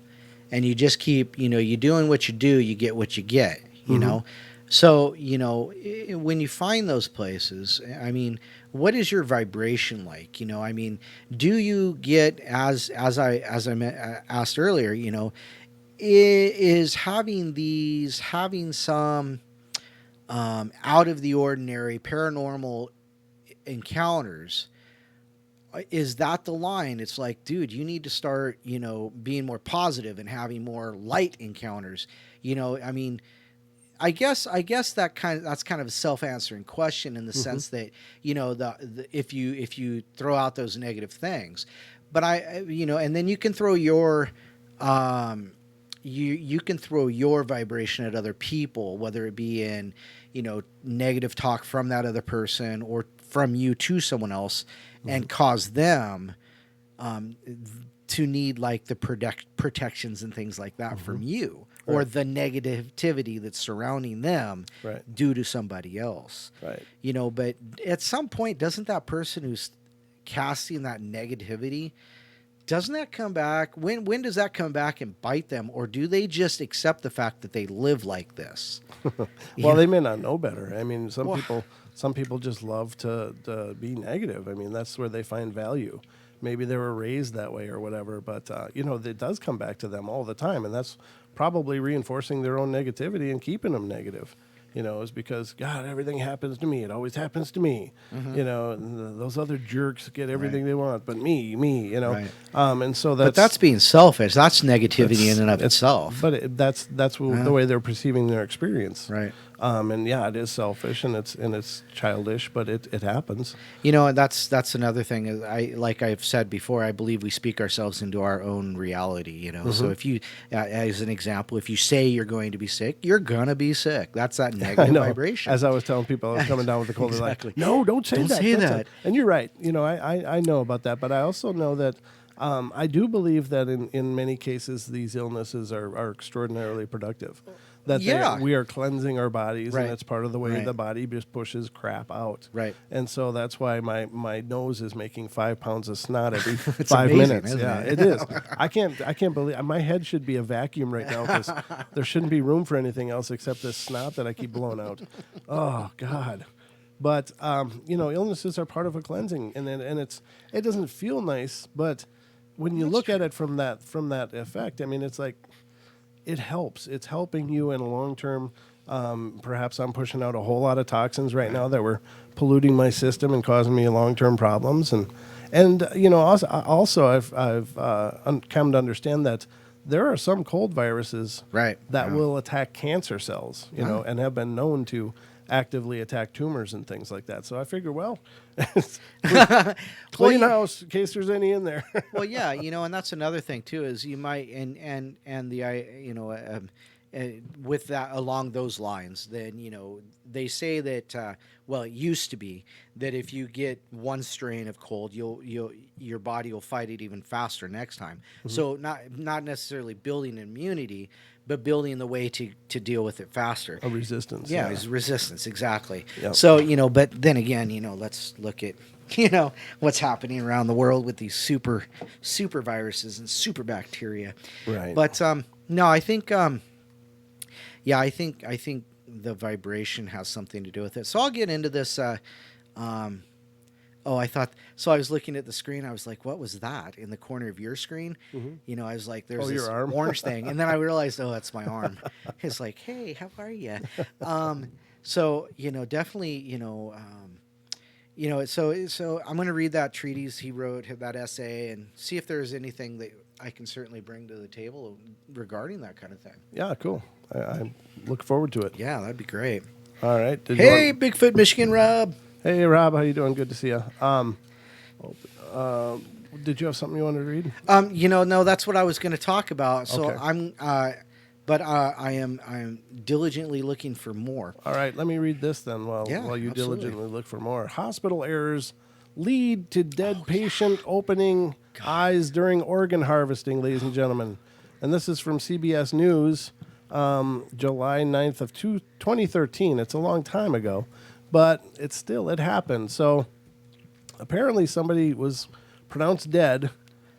and you just keep, you doing what you do, you get what you get, you know? So, when you find those places, I mean, what is your vibration like? I mean, do you get, as I asked earlier, is having some out of the ordinary paranormal encounters, is that the line? It's like, dude, you need to start, being more positive and having more light encounters. I mean, I guess that's kind of a self-answering question in the sense that, if you throw out those negative things, but and then you can throw your you can throw your vibration at other people, whether it be in, negative talk from that other person or from you to someone else, and cause them to need like the protections and things like that from you, or Right. the negativity that's surrounding them Right. due to somebody else. Right. You know, but at some point, doesn't that person who's casting that negativity, doesn't that come back? When does that come back and bite them, or do they just accept the fact that they live like this? Well, they may not know better. I mean, Well- some people just love to be negative. I mean, that's where they find value. Maybe they were raised that way or whatever, but it does come back to them all the time, and that's probably reinforcing their own negativity and keeping them negative. Is because God, everything happens to me. It always happens to me. And those other jerks get everything they want, but me. Right. And so But that's being selfish. That's negativity in and of it's- itself. But that's the way they're perceiving their experience. Right. And yeah, it is selfish and it's childish, but it happens. And that's another thing. Is like I've said before, I believe we speak ourselves into our own reality. So if you, as an example, if you say you're going to be sick, you're gonna be sick. That's that I negative know. vibration. As I was telling people, I was coming down with the cold. Exactly. They're like, no, don't say Don't that. say That's that. it." And you're right. I know about that, but I also know that I do believe that in many cases these illnesses are extraordinarily productive. That we are cleansing our bodies, Right. and it's part of the way Right. the body just pushes crap out. Right. And so that's why my nose is making 5 pounds of snot every It's 5 amazing, minutes. isn't Yeah, it? it is. I can't believe my head should be a vacuum right now because there shouldn't be room for anything else except this snot that I keep blowing out. Oh God. But illnesses are part of a cleansing, and it doesn't feel nice, but when you look at it from that effect, I mean, it's like it helps. It's helping you in a long term. Perhaps I'm pushing out a whole lot of toxins right now that were polluting my system and causing me long term problems, and also I've come to understand that there are some cold viruses Right. that Yeah. will attack cancer cells, and have been known to actively attack tumors and things like that. So I figure, well, clean house in case there's any in there. Well, yeah, and that's another thing too, is you might and the with that along those lines, then they say that it used to be that if you get one strain of cold, your body will fight it even faster next time. So not necessarily building immunity, but building the way to deal with it faster. A resistance. Yeah, it's resistance, exactly. Yep. So, but then again, let's look at, what's happening around the world with these super viruses and super bacteria. Right. But no, I think I think the vibration has something to do with it. So I'll get into this I was looking at the screen. I was like, what was that in the corner of your screen? I was like, there's this your arm? orange thing. And then I realized, that's my arm. It's like, hey, how are you? So, definitely, so I'm going to read that treatise he wrote, that essay, and see if there's anything that I can certainly bring to the table regarding that kind of thing. Yeah, cool. I look forward to it. Yeah, that'd be great. All right. Hey, Bigfoot Michigan Rob. Hey, Rob. How you doing? Good to see you. Did you have something you wanted to read? No, that's what I was going to talk about. So Okay. I am diligently looking for more. All right. Let me read this then while you absolutely. diligently look for more. Hospital errors lead to dead patient opening eyes during organ harvesting, ladies and gentlemen. And this is from CBS News, July 9th of 2013. It's a long time ago, but it happened. So apparently somebody was pronounced dead,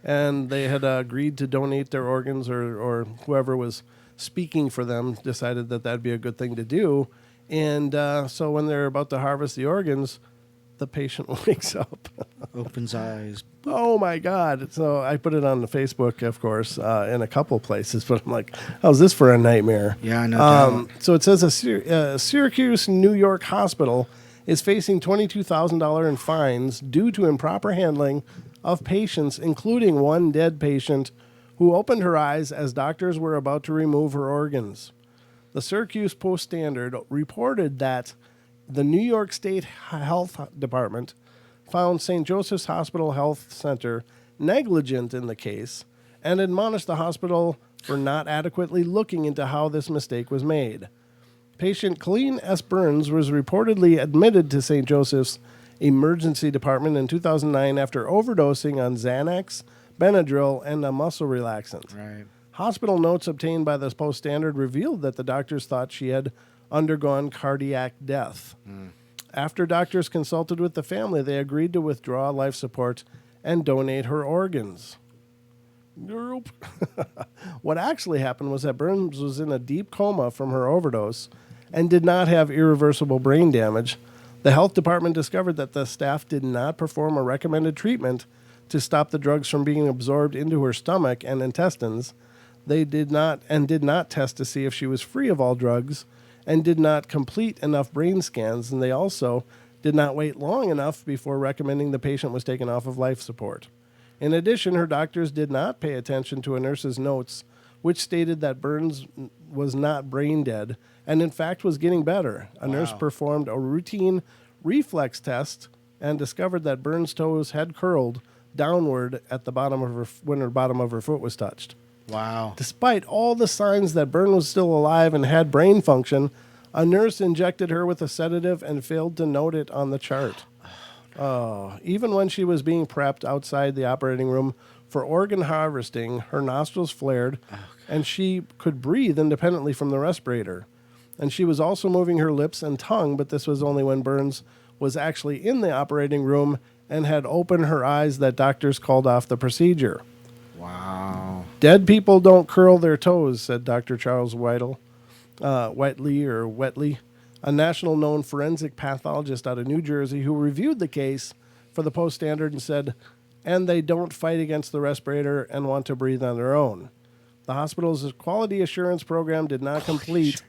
and they had agreed to donate their organs, or whoever was speaking for them decided that that'd be a good thing to do. And so when they're about to harvest the organs, the patient wakes up. Opens eyes. Oh my God. So I put it on the Facebook, of course, in a couple of places, but I'm like, how's this for a nightmare? Yeah, no doubt. So it says a Syracuse, New York hospital is facing $22,000 in fines due to improper handling of patients, including one dead patient who opened her eyes as doctors were about to remove her organs. The Syracuse Post-Standard reported that the New York State Health Department found St. Joseph's Hospital Health Center negligent in the case and admonished the hospital for not adequately looking into how this mistake was made. Patient Colleen S. Burns was reportedly admitted to St. Joseph's Emergency Department in 2009 after overdosing on Xanax, Benadryl, and a muscle relaxant. Right. Hospital notes obtained by the Post-Standard revealed that the doctors thought she had undergone cardiac death. After doctors consulted with the family, they agreed to withdraw life support and donate her organs. Nope. What actually happened was that Burns was in a deep coma from her overdose and did not have irreversible brain damage. The health department discovered that the staff did not perform a recommended treatment to stop the drugs from being absorbed into her stomach and intestines. They did not test to see if she was free of all drugs and did not complete enough brain scans, and they also did not wait long enough before recommending the patient was taken off of life support. In addition, her doctors did not pay attention to a nurse's notes, which stated that Burns was not brain dead and, in fact, was getting better. A nurse performed a routine reflex test and discovered that Burns' toes had curled downward at the bottom of her when her bottom of her foot was touched. Wow. Despite all the signs that Burns was still alive and had brain function, a nurse injected her with a sedative and failed to note it on the chart. Even when she was being prepped outside the operating room for organ harvesting, her nostrils flared, and she could breathe independently from the respirator. And she was also moving her lips and tongue, but this was only when Burns was actually in the operating room and had opened her eyes that doctors called off the procedure. Wow. Dead people don't curl their toes, said Dr. Charles Whiteley, a national known forensic pathologist out of New Jersey who reviewed the case for the Post-Standard and said, and they don't fight against the respirator and want to breathe on their own. The hospital's quality assurance program did not complete.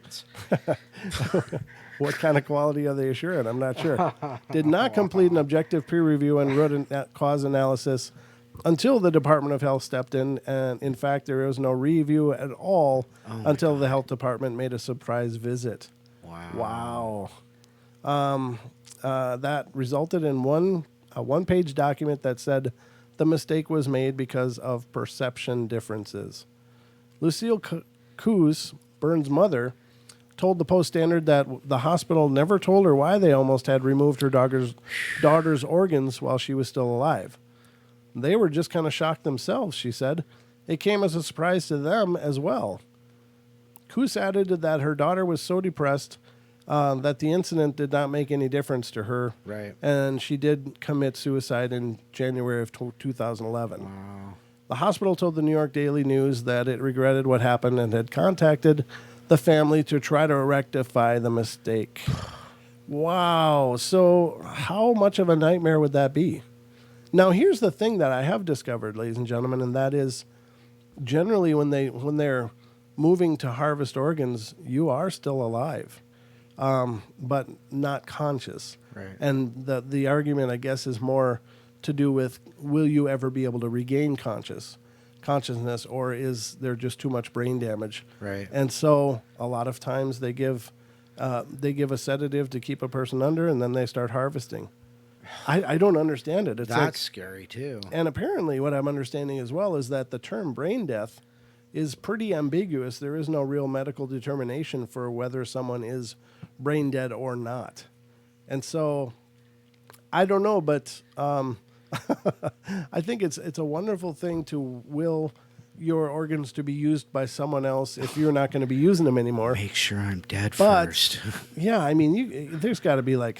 What kind of quality are they assuring? I'm not sure. Did not complete an objective peer review and root cause analysis until the Department of Health stepped in. And in fact, there was no review at all until the health department made a surprise visit. Wow. That resulted in a one-page document that said the mistake was made because of perception differences. Lucille Coos, Burns' mother, told the Post-Standard that the hospital never told her why they almost had removed her daughter's organs while she was still alive. They were just kind of shocked themselves, she said. It came as a surprise to them as well. Coos added that her daughter was so depressed that the incident did not make any difference to her. Right. And she did commit suicide in January of 2011. Wow. The hospital told the New York Daily News that it regretted what happened and had contacted the family to try to rectify the mistake. Wow. So how much of a nightmare would that be? Now, here's the thing that I have discovered, ladies and gentlemen, and that is generally when they're moving to harvest organs, you are still alive, but not conscious. Right. And the argument, I guess, is more to do with, will you ever be able to regain consciousness, or is there just too much brain damage? Right. And so a lot of times they give a sedative to keep a person under, and then they start harvesting. I don't understand it. That's scary too. And apparently what I'm understanding as well is that the term brain death is pretty ambiguous. There is no real medical determination for whether someone is brain dead or not. And so I don't know, but I think it's a wonderful thing to will your organs to be used by someone else if you're not going to be using them anymore. Make sure I'm dead But, first. Yeah, I mean, there's got to be a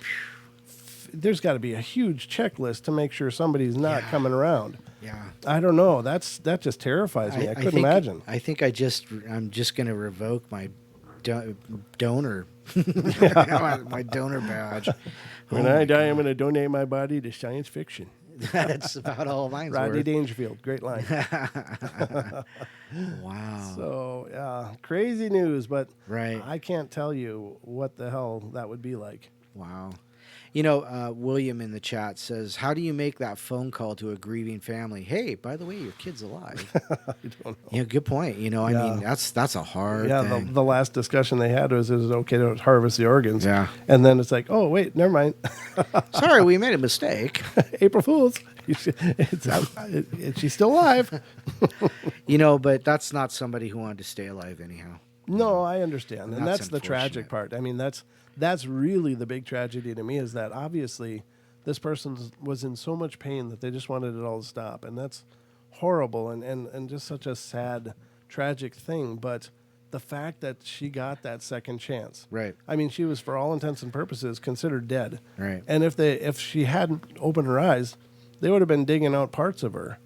huge checklist to make sure somebody's not coming around. Yeah. I don't know. That just terrifies me. I couldn't imagine. I think I'm just going to revoke my donor my donor badge. When I die, I'm going to donate my body to science fiction. That's about all mine's Rodney worth. Dangerfield, great line. Wow. So, yeah, crazy news, but Right. I can't tell you what the hell that would be like. Wow. William in the chat says, how do you make that phone call to a grieving family? Hey, by the way, your kid's alive. I don't know. Yeah, good point. I mean, that's a hard thing. The last discussion they had was, is it okay to harvest the organs? Yeah. And then it's like, oh, wait, never mind. Sorry, we made a mistake. April Fool's. She's still alive. But that's not somebody who wanted to stay alive anyhow. No, I understand. And That's that's the tragic unfortunate. part. I mean, that's really the big tragedy to me, is that obviously this person was in so much pain that they just wanted it all to stop. And that's horrible and just such a sad, tragic thing. But the fact that she got that second chance. Right. I mean, she was, for all intents and purposes, considered dead. Right. And if she hadn't opened her eyes, they would have been digging out parts of her.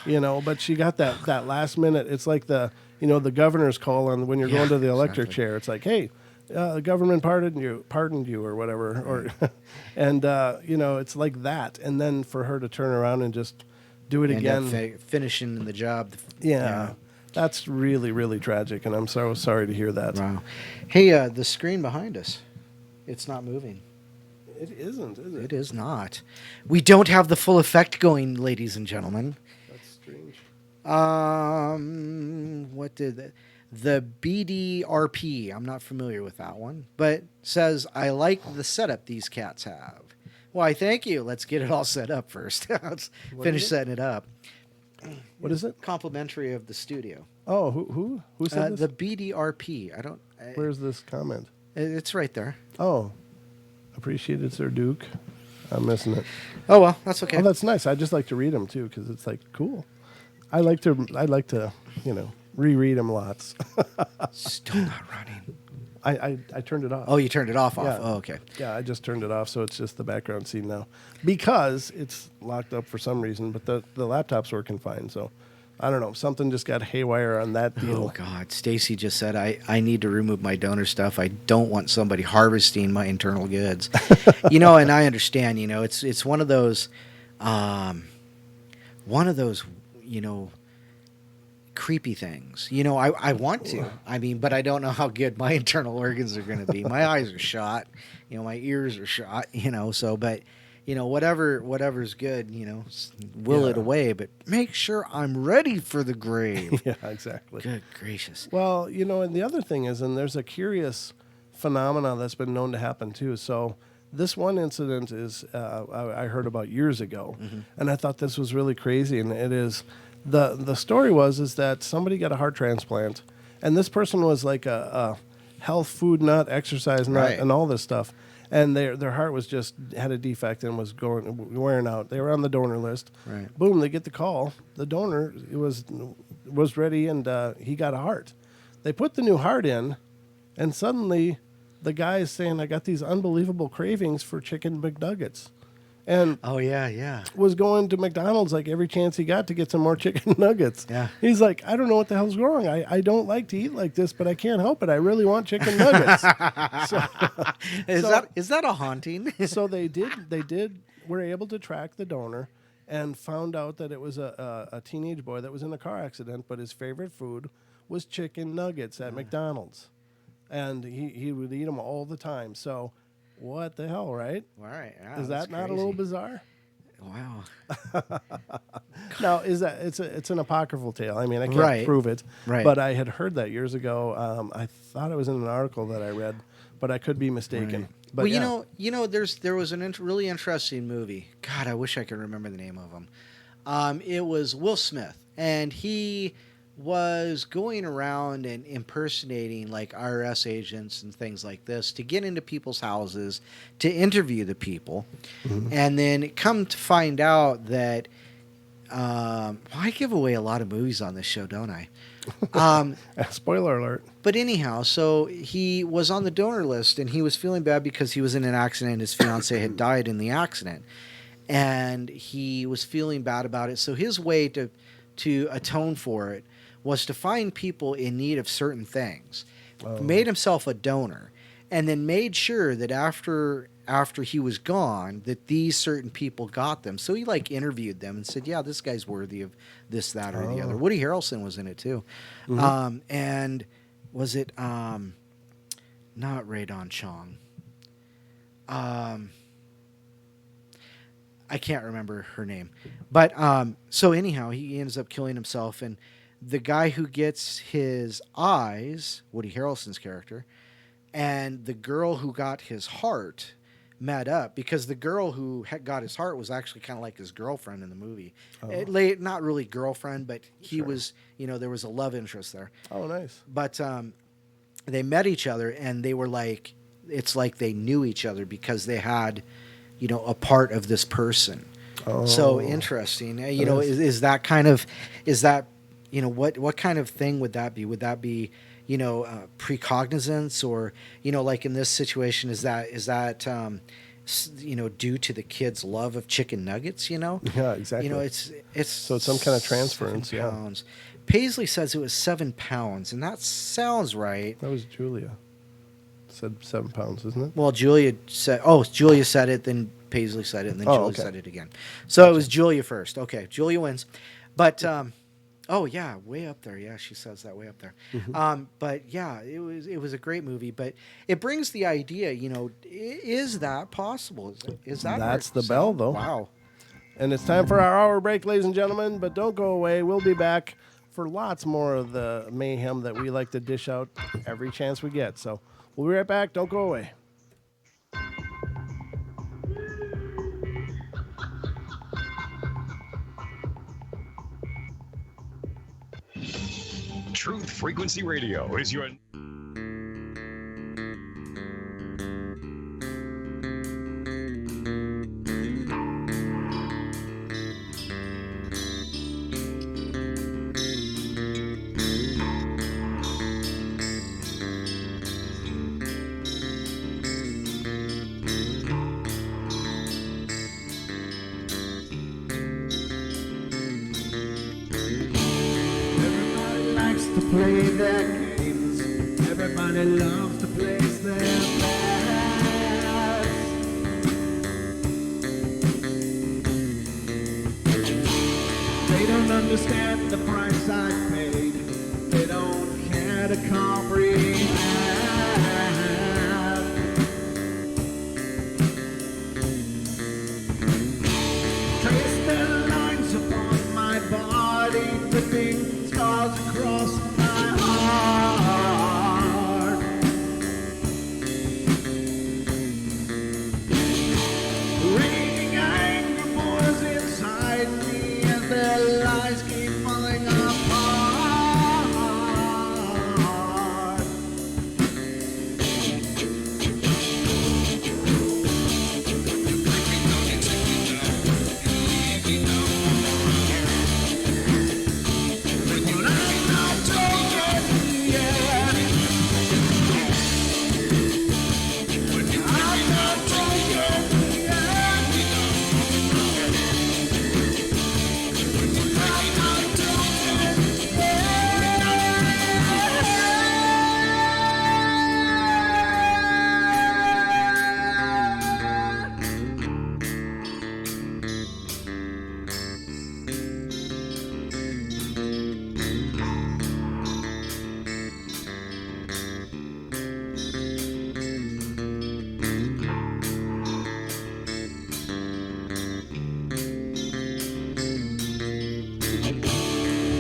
But she got that last minute. It's like the governor's call on when you're going to the electric chair. It's like, hey, the government pardoned you or whatever. Or and it's like that. And then for her to turn around and just do it again. Finishing the job. Yeah. That's really, really tragic, and I'm so sorry to hear that. Wow. Hey, the screen behind us, it's not moving. It isn't, is it? It is not. We don't have the full effect going, ladies and gentlemen. That's strange. What did the BDRP? I'm not familiar with that one, but says, I like the setup these cats have. Why, thank you. Let's get it all set up first. Let's finish setting it up. What is it? Complimentary of the studio. Oh, who said this? The BDRP. Where's this comment? It's right there. Oh, appreciated, Sir Duke. I'm missing it. Oh well, that's okay. Oh, that's nice. I just like to read them too because it's like cool. I like to reread them lots. Still not running. I turned it off. Oh, you turned it off. Yeah. Oh, okay. Yeah, I just turned it off, so it's just the background scene now because it's locked up for some reason. But the laptop's working fine, so I don't know. Something just got haywire on that deal. Oh God, Stacy just said I need to remove my donor stuff. I don't want somebody harvesting my internal goods. And I understand. It's one of those, creepy things. I want to. I mean, but I don't know how good my internal organs are going to be. My eyes are shot. My ears are shot. So, but whatever's good. Will it away, but make sure I'm ready for the grave. Yeah, exactly. Good gracious. Well, and the other thing is, and there's a curious phenomena that's been known to happen too. So this one incident is I heard about years ago, and I thought this was really crazy, and it is. The story is that somebody got a heart transplant, and this person was like a health food nut, exercise nut, and all this stuff. And their heart was just had a defect and was wearing out. They were on the donor list. Right. Boom! They get the call. The donor was ready, and he got a heart. They put the new heart in, and suddenly the guy is saying, "I got these unbelievable cravings for chicken McNuggets." And was going to McDonald's like every chance he got to get some more chicken nuggets. Yeah. He's like, I don't know what the hell's wrong. I don't like to eat like this, but I can't help it. I really want chicken nuggets. Is that a haunting? So they were able to track the donor and found out that it was a teenage boy that was in a car accident, but his favorite food was chicken nuggets at McDonald's. And he would eat them all the time. So what the hell, right? All right. Yeah, is that not a little bizarre? Wow. Now, it's an apocryphal tale. I mean, I can't prove it. Right. But I had heard that years ago. I thought it was in an article that I read, but I could be mistaken. Right. But well, there was a really interesting movie. God, I wish I could remember the name of him. It was Will Smith, and he was going around and impersonating like IRS agents and things like this to get into people's houses to interview the people. And then come to find out that I give away a lot of movies on this show, don't I? Spoiler alert. But anyhow, so he was on the donor list and he was feeling bad because he was in an accident. His fiance had died in the accident, and he was feeling bad about it. So his way to atone for it was to find people in need of certain things, made himself a donor, and then made sure that after he was gone, that these certain people got them. So he interviewed them and said, yeah, this guy's worthy of this, that, or the other. Woody Harrelson was in it too. And was it not Ray Don Chong? I can't remember her name. But so anyhow, he ends up killing himself, and the guy who gets his eyes, Woody Harrelson's character, and the girl who got his heart met up, because the girl who got his heart was actually kind of like his girlfriend in the movie. Not really girlfriend, but he was, there was a love interest there. Oh, nice. But they met each other, and they were like, it's like they knew each other because they had, a part of this person. So interesting. You know, is that kind of, you know, what kind of thing would that be? Would that be, you know, precognizance, or, you know, like in this situation, is that you know, due to the kid's love of chicken nuggets? You know, Yeah, exactly. You know, it's So it's some kind of transference, 7 yeah. pounds. Paisley says it was 7 pounds, and that sounds right. That was Julia. Said 7 pounds, isn't it? Well, Julia said it, then Paisley said it, and then Julia okay. said it again. So it was Julia first. Okay, Julia wins. But oh yeah, way up there. Yeah, she says that way up there. But yeah, it was a great movie. But it brings the idea, you know, is that possible? Is that That's the bell, though. Wow. And it's time for our hour break, ladies and gentlemen. But don't go away. We'll be back for lots more of the mayhem that we like to dish out every chance we get. So we'll be right back. Don't go away. Truth Frequency Radio is your... Play their games. Everybody loves to place their bets. They don't understand the price I paid. They don't care to comprehend. Trace their lines upon my body, dripping scars across my heart. Raging anger pours inside me as their lies keep falling apart.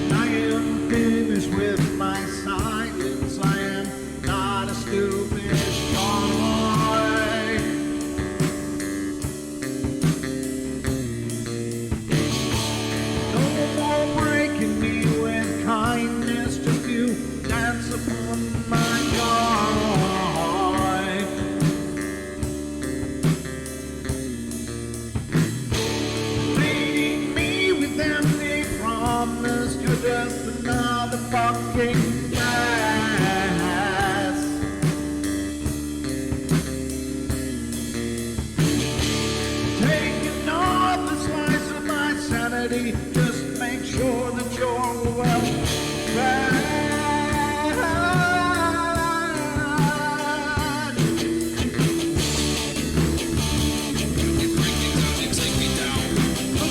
I am finished with my silence. I am not a stupid toy. No more breaking me with kindness, just you dance upon my joy. Leading me with empty promise, you're just another fucking mess. Taking off the slice of my sanity, just make sure that you're well fed. I'm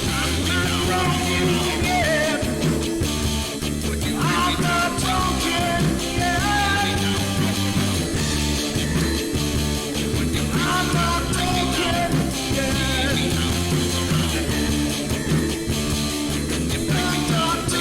not talking yet. I'm not talking yet. I'm not talking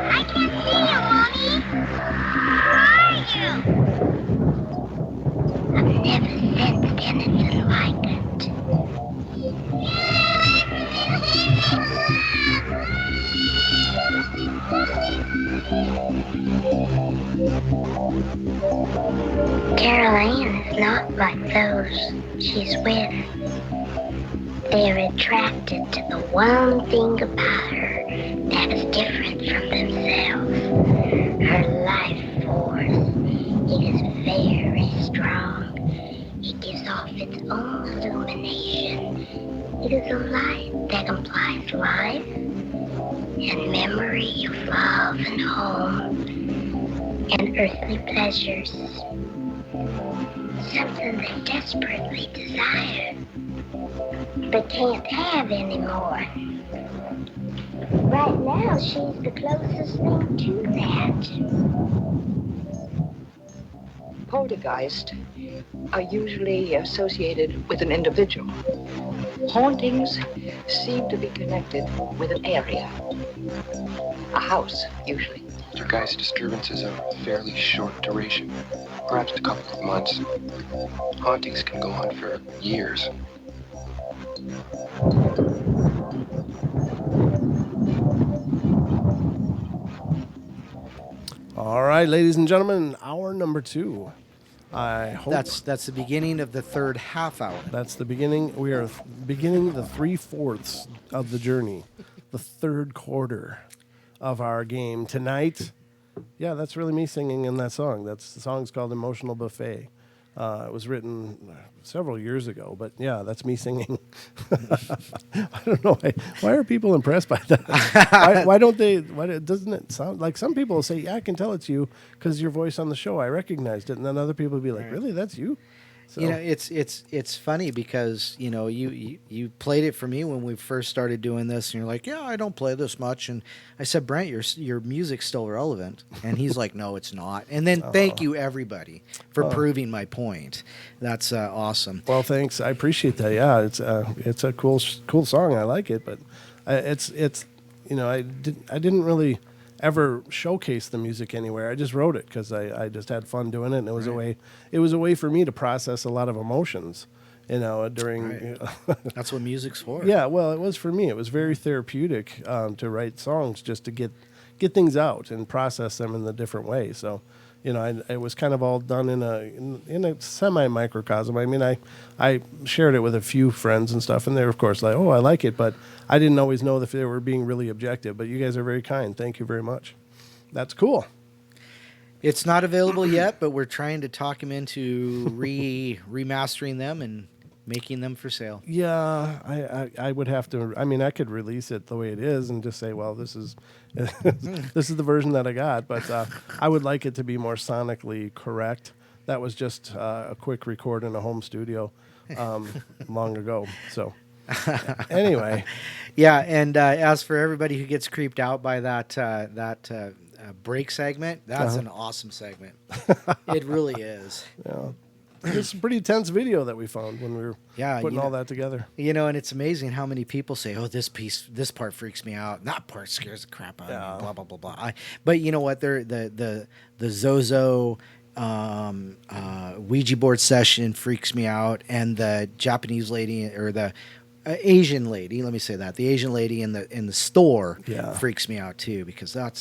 I can't see you, Mommy. Where are you? I've never sensed anything like it. Carol Ann is not like those she's with. They're attracted to the one thing about her that is different from themselves. Her life force. It is very strong. It gives off its own illumination. It is a light that implies life and memory of love and home and earthly pleasures. Something they desperately desire, but can't have anymore. Right now, she's the closest thing to that. Poltergeists are usually associated with an individual. Hauntings seem to be connected with an area. A house, usually. Poltergeist disturbances are of fairly short duration, perhaps a couple of months. Hauntings can go on for years. All right, ladies and gentlemen, hour number 2. I hope That's the beginning of the third half hour. that's the beginning. We are beginning the 3/4 of the journey, the third quarter of our game tonight. Yeah, that's really me singing in that song. The song's called "Emotional Buffet." It was written several years ago, but yeah, that's me singing. I don't know why are people impressed by that? Why don't they? Doesn't it sound like some people say, "Yeah, I can tell it's you because your voice on the show, I recognized it," and then other people would be like, "Really, that's you?" So, You know, it's funny because you played it for me when we first started doing this, and you're like, "Yeah, I don't play this much." And I said, "Brent, your music's still relevant," and he's like, "No, it's not." And then thank you everybody for proving my point. That's awesome. well, thanks. I appreciate that. Yeah, it's a cool song. I like it, but it's I didn't really ever showcase the music anywhere. I just wrote it because I just had fun doing it, and it was a way for me to process a lot of emotions, during. That's what music's for. Yeah, well, it was for me. It was very therapeutic to write songs just to get things out and process them in the different way. So, it was kind of all done in a semi microcosm. I mean, I shared it with a few friends and stuff, and they were of course like, "Oh, I like it," but I didn't always know if they were being really objective. But you guys are very kind. Thank you very much. That's cool. It's not available yet, but we're trying to talk him into remastering them and making them for sale. Yeah, I would have to. I mean, I could release it the way it is and just say, well, this is this is the version that I got. But I would like it to be more sonically correct. That was just a quick record in a home studio long ago. So anyway, Yeah, and as for everybody who gets creeped out by that break segment, that's an awesome segment. It really is. yeah, it's a pretty tense video that we found when we were putting all that together. And it's amazing how many people say, "Oh, this part freaks me out. That part scares the crap out of me." Blah blah blah blah. But you know what? The Zozo Ouija board session freaks me out, and the Japanese lady or the Asian lady. Let me say that the Asian lady in the store freaks me out too, because that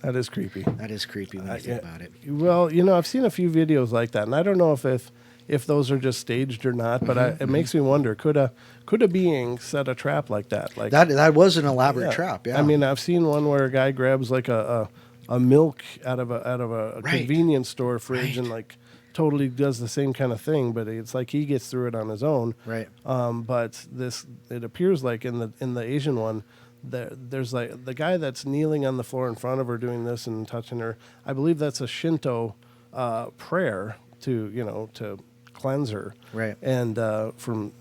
is creepy. That is creepy when you think about it. Well, I've seen a few videos like that, and I don't know if those are just staged or not. But it makes me wonder: could a being set a trap like that? Like That was an elaborate trap. Yeah. I mean, I've seen one where a guy grabs like a milk out of a convenience store fridge and like totally does the same kind of thing, but it's like he gets through it on his own. Right. But it appears like in the Asian one, there's like the guy that's kneeling on the floor in front of her doing this and touching her. I believe that's a Shinto prayer to cleanse her. Right. And from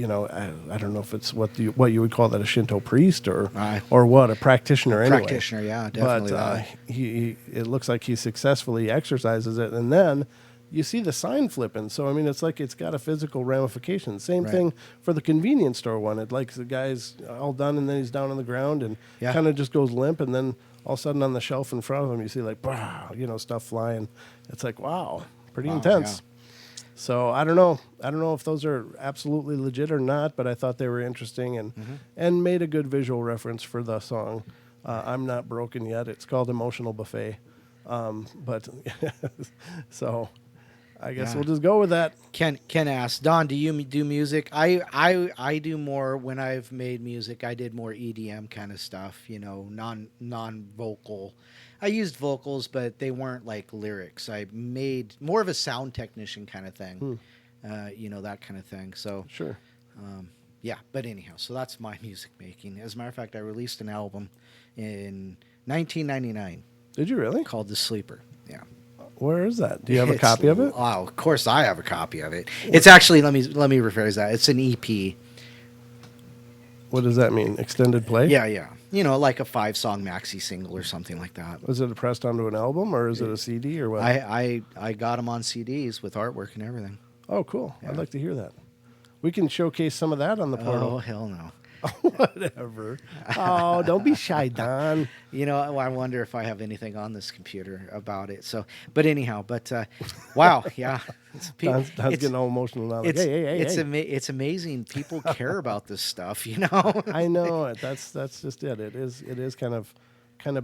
I don't know if it's what you would call that, a Shinto priest or what, a practitioner anyway. Practitioner, yeah, definitely. But he it looks like he successfully exercises it, and then you see the sign flipping. So I mean, it's like it's got a physical ramification. Same thing for the convenience store one. It like the guy's all done, and then he's down on the ground and kind of just goes limp, and then all of a sudden on the shelf in front of him, you see like stuff flying. It's like wow, pretty intense. Yeah. So I don't know if those are absolutely legit or not, but I thought they were interesting and made a good visual reference for the song. I'm Not Broken Yet. It's called Emotional Buffet. But so I guess Yeah. we'll just go with that. Ken asks, Don, do you do music? I do more when I've made music. I did more EDM kind of stuff, non vocal. I used vocals, but they weren't like lyrics. I made more of a sound technician kind of thing, that kind of thing. So Sure. yeah. But anyhow, so that's my music making. As a matter of fact, I released an album in 1999 Did you really? called The Sleeper. Yeah. Where is that? Do you have a copy of it? Oh, of course I have a copy of it. It's actually, let me rephrase that. It's an EP. What does that mean? Extended play? Yeah. Like a 5-song maxi single or something like that. Was it pressed onto an album or is it a CD or what? I got them on CDs with artwork and everything. Oh, cool. Yeah. I'd like to hear that. We can showcase some of that on the Oh, portal. hell no. Whatever. Oh, don't be shy, Don. I wonder if I have anything on this computer about it. So, but anyhow, wow, yeah. Don's getting all emotional now. Like, It's, hey. it's amazing. People care about this stuff, I know it. That's just it. It is kind of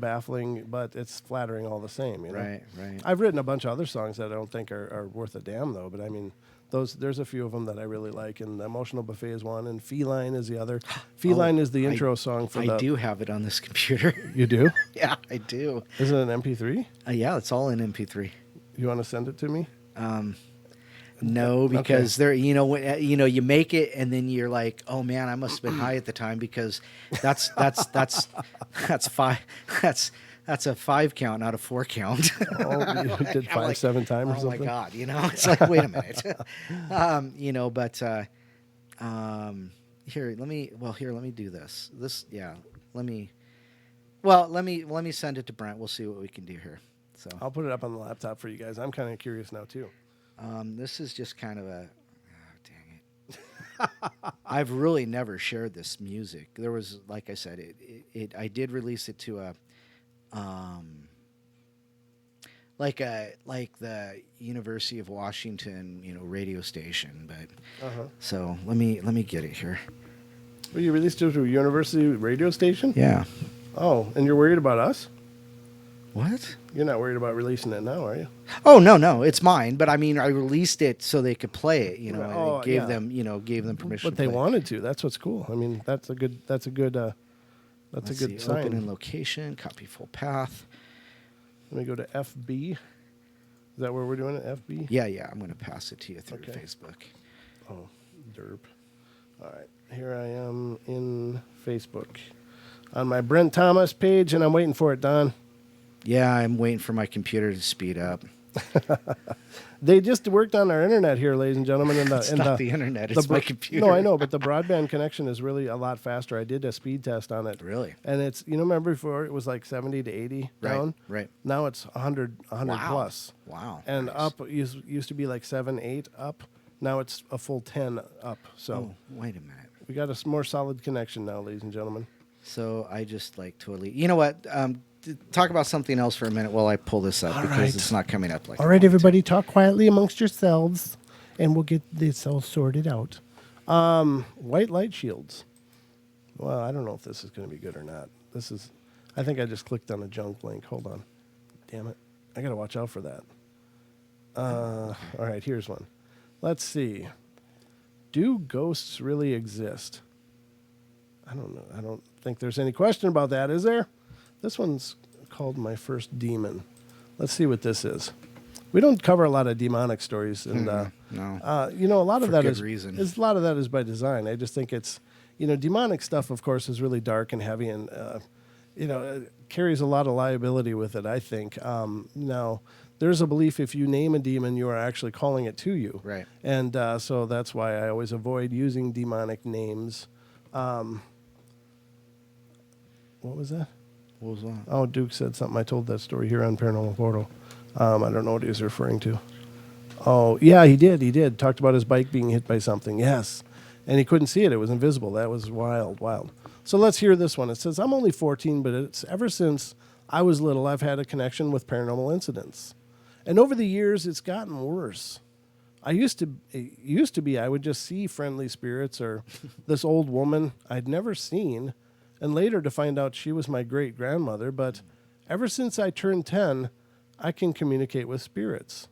baffling, but it's flattering all the same. Right. I've written a bunch of other songs that I don't think are worth a damn though. But I mean, there's a few of them that I really like, and the Emotional Buffet is one, and Feline is the other. Feline is the intro song for I do have it on this computer. You do? Yeah, I do. Is it an MP3? Yeah, it's all in MP3. You want to send it to me? No, because there, you make it and then you're like, oh man, I must have been high at the time because that's a 5 count, not a 4 count. Oh, you did 5 7 times or Oh something? my god, it's like, wait a minute, here, let me do this. Let me send it to Brent. We'll see what we can do here. So I'll put it up on the laptop for you guys. I'm kind of curious now too. this is just kind of a, dang it. I've really never shared this music. There was, like I said, I did release it to a, like the University of Washington, radio station. But so let me get it here. Well, you released it to a university radio station? Yeah. Oh, and you're worried about us? What? You're not worried about releasing it now, are you? Oh no, it's mine. But I mean, I released it so they could play it. Oh, I gave yeah. them permission. But to they play it. wanted to. That's what's cool. I mean, that's a good Let's good see, open in sign. location, copy full path. Let me go to FB. Is that where we're doing it? FB? Yeah. I'm going to pass it to you through Okay. Facebook. Oh, derp. All right. Here I am in Facebook. On my Brent Thomas page, and I'm waiting for it, Don. Yeah, I'm waiting for my computer to speed up. They just worked on our internet here, ladies and gentlemen. It's not the internet, it's my computer. No, I know, but the broadband connection is really a lot faster. I did a speed test on it. Really? And it's, remember before it was like 70 to 80 down? Right. Now it's 100 Wow. plus. Wow. And nice. up used to be like 7, 8 up. Now it's a full 10 up. So Oh, wait a minute. we got a more solid connection now, ladies and gentlemen. So I just totally. You know what? Talk about something else for a minute while I pull this up All because right. it's not coming up like. All I right, want it to. everybody, talk quietly amongst yourselves, and we'll get this all sorted out. White light shields. Well, I don't know if this is going to be good or not. I think I just clicked on a junk link. Hold on. Damn it. I got to watch out for that. All right, here's one. Let's see. Do ghosts really exist? I don't know. I don't think there's any question about that, is there? This one's called My First Demon. Let's see what this is. We don't cover a lot of demonic stories, and No. a lot of For that good is reason. a lot of that is by design. I just think it's, demonic stuff, of course, is really dark and heavy, and it carries a lot of liability with it. I think. Now, there's a belief if you name a demon, you are actually calling it to you, Right. And so that's why I always avoid using demonic names. What was that? What was that? Oh, Duke said something. I told that story here on Paranormal Portal. I don't know what he was referring to. Oh, yeah, he did. He did. Talked about his bike being hit by something. Yes. And he couldn't see it. It was invisible. That was wild. So let's hear this one. It says, I'm only 14, but it's ever since I was little, I've had a connection with paranormal incidents. And over the years, it's gotten worse. It used to be I would just see friendly spirits or this old woman I'd never seen, and later to find out she was my great-grandmother. But ever since I turned 10, I can communicate with spirits.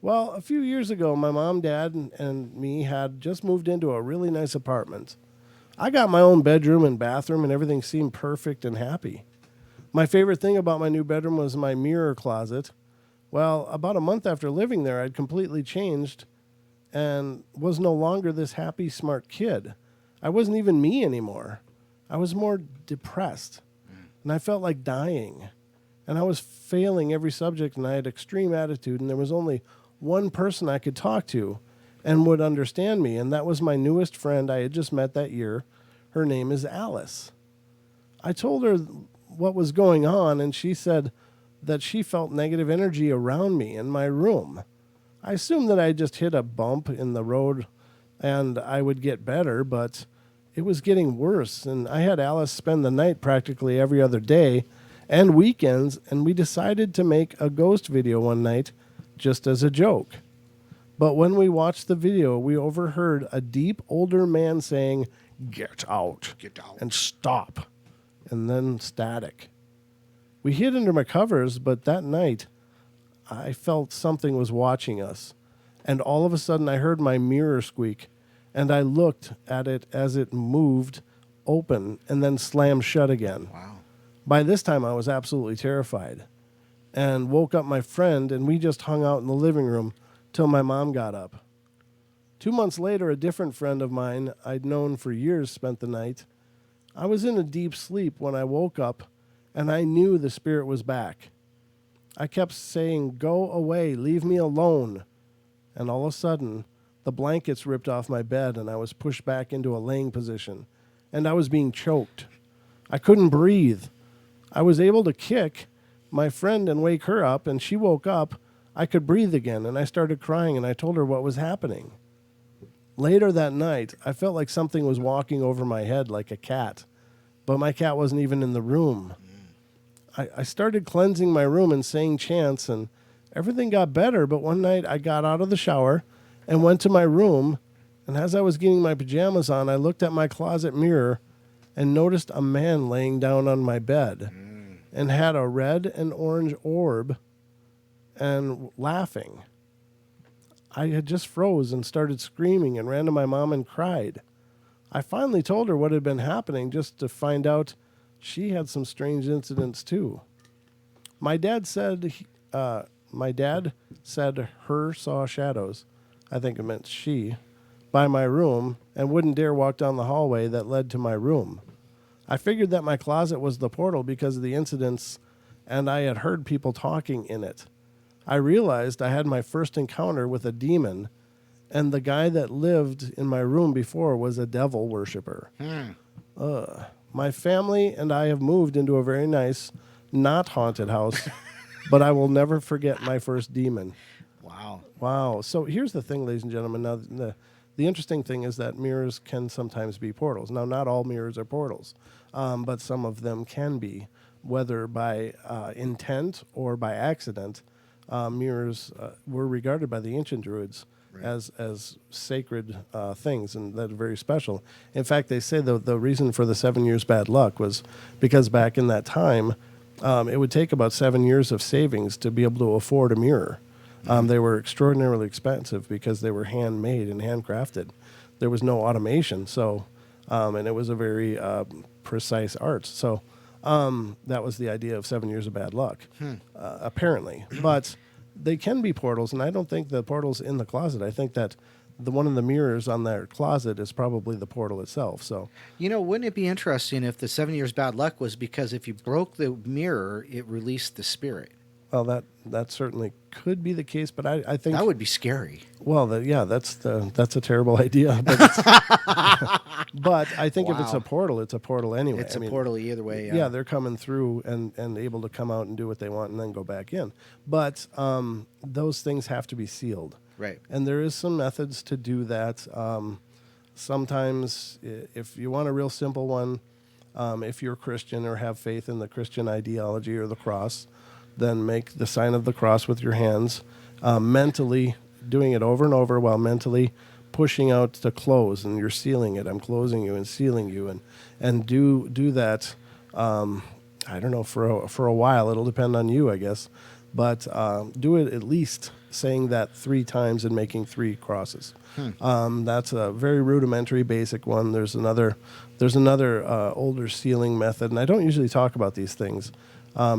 Well, a few years ago, my mom, dad, and me had just moved into a really nice apartment. I got my own bedroom and bathroom, and everything seemed perfect and happy. My favorite thing about my new bedroom was my mirror closet. Well, about a month after living there, I'd completely changed and was no longer this happy, smart kid. I wasn't even me anymore. I was more depressed, and I felt like dying. And I was failing every subject, and I had extreme attitude, and there was only one person I could talk to and would understand me, and that was my newest friend I had just met that year. Her name is Alice. I told her what was going on, and she said that she felt negative energy around me in my room. I assumed that I just hit a bump in the road and I would get better, but it was getting worse, and I had Alice spend the night practically every other day and weekends, and we decided to make a ghost video one night just as a joke. But when we watched the video, we overheard a deep older man saying, "Get out, and stop," and then static. We hid under my covers, but that night I felt something was watching us, and all of a sudden I heard my mirror squeak, and I looked at it as it moved open and then slammed shut again. Wow. By this time, I was absolutely terrified and woke up my friend, and we just hung out in the living room till my mom got up. 2 months later, a different friend of mine I'd known for years spent the night. I was in a deep sleep when I woke up, and I knew the spirit was back. I kept saying, "Go away, leave me alone." And all of a sudden, the blankets ripped off my bed, and I was pushed back into a laying position, and I was being choked. I couldn't breathe. I was able to kick my friend and wake her up, and she woke up. I could breathe again, and I started crying, and I told her what was happening. Later that night, I felt like something was walking over my head like a cat, but my cat wasn't even in the room. I started cleansing my room and saying chants, and everything got better, but one night I got out of the shower and went to my room, and as I was getting my pajamas on, I looked at my closet mirror and noticed a man laying down on my bed and had a red and orange orb and laughing. I had just froze and started screaming and ran to my mom and cried. I finally told her what had been happening, just to find out she had some strange incidents too. My dad said her saw shadows, I think it meant she, by my room and wouldn't dare walk down the hallway that led to my room. I figured that my closet was the portal because of the incidents, and I had heard people talking in it. I realized I had my first encounter with a demon, and the guy that lived in my room before was a devil worshiper. My family and I have moved into a very nice, not haunted house, but I will never forget my first demon. Wow. So here's the thing, ladies and gentlemen. Now, the interesting thing is that mirrors can sometimes be portals. Now, not all mirrors are portals, but some of them can be, whether by intent or by accident. Mirrors were regarded by the ancient Druids as sacred things, and that are very special. In fact, they say the reason for the 7 years bad luck was because back in that time, it would take about 7 years of savings to be able to afford a mirror. They were extraordinarily expensive because they were handmade and handcrafted. There was no automation, so and it was a very precise art. So that was the idea of 7 years of bad luck, apparently. But they can be portals, and I don't think the portal's in the closet. I think that the one of the mirrors on that closet is probably the portal itself. So, wouldn't it be interesting if the 7 years bad luck was because if you broke the mirror, it released the spirit? Well, that certainly could be the case, but I think that would be scary. Well, that's a terrible idea. But, but I think if it's a portal anyway. It's a portal either way. Yeah, they're coming through and able to come out and do what they want and then go back in. But those things have to be sealed. Right. And there is some methods to do that. Sometimes, if you want a real simple one, if you're Christian or have faith in the Christian ideology or the cross, then make the sign of the cross with your hands, mentally doing it over and over while mentally pushing out to close, and you're sealing it. I'm closing you and sealing you, and do that. I don't know, for a while. It'll depend on you, I guess. but do it at least saying that 3 times and making 3 crosses. That's a very rudimentary, basic one. There's another older sealing method, and I don't usually talk about these things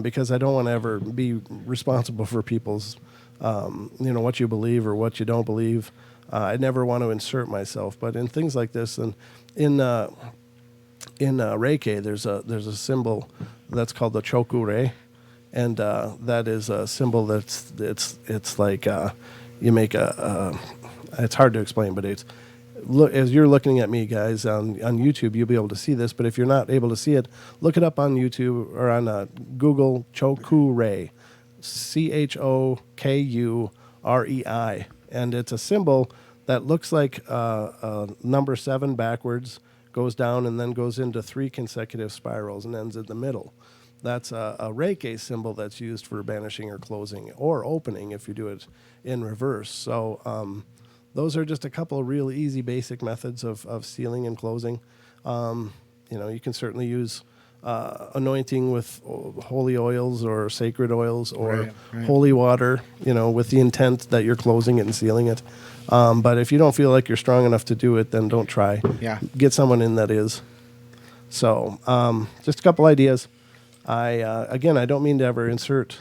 because I don't want to ever be responsible for people's, what you believe or what you don't believe. I never want to insert myself, but in things like this, and in Reiki, there's a symbol that's called the Choku-rei, and that is a symbol that's it's like you make a it's hard to explain, but it's as you're looking at me, guys, on YouTube, you'll be able to see this. But if you're not able to see it, look it up on YouTube or on Google. Choku-rei, Chokurei, and it's a symbol that looks like number 7 backwards, goes down, and then goes into 3 consecutive spirals and ends in the middle. That's a Reiki symbol that's used for banishing or closing or opening if you do it in reverse. So those are just a couple of real easy, basic methods of sealing and closing. You can certainly use anointing with holy oils or sacred oils or holy water, with the intent that you're closing it and sealing it. But if you don't feel like you're strong enough to do it, then don't try. Yeah. Get someone in that is. So just a couple ideas. I don't mean to ever insert,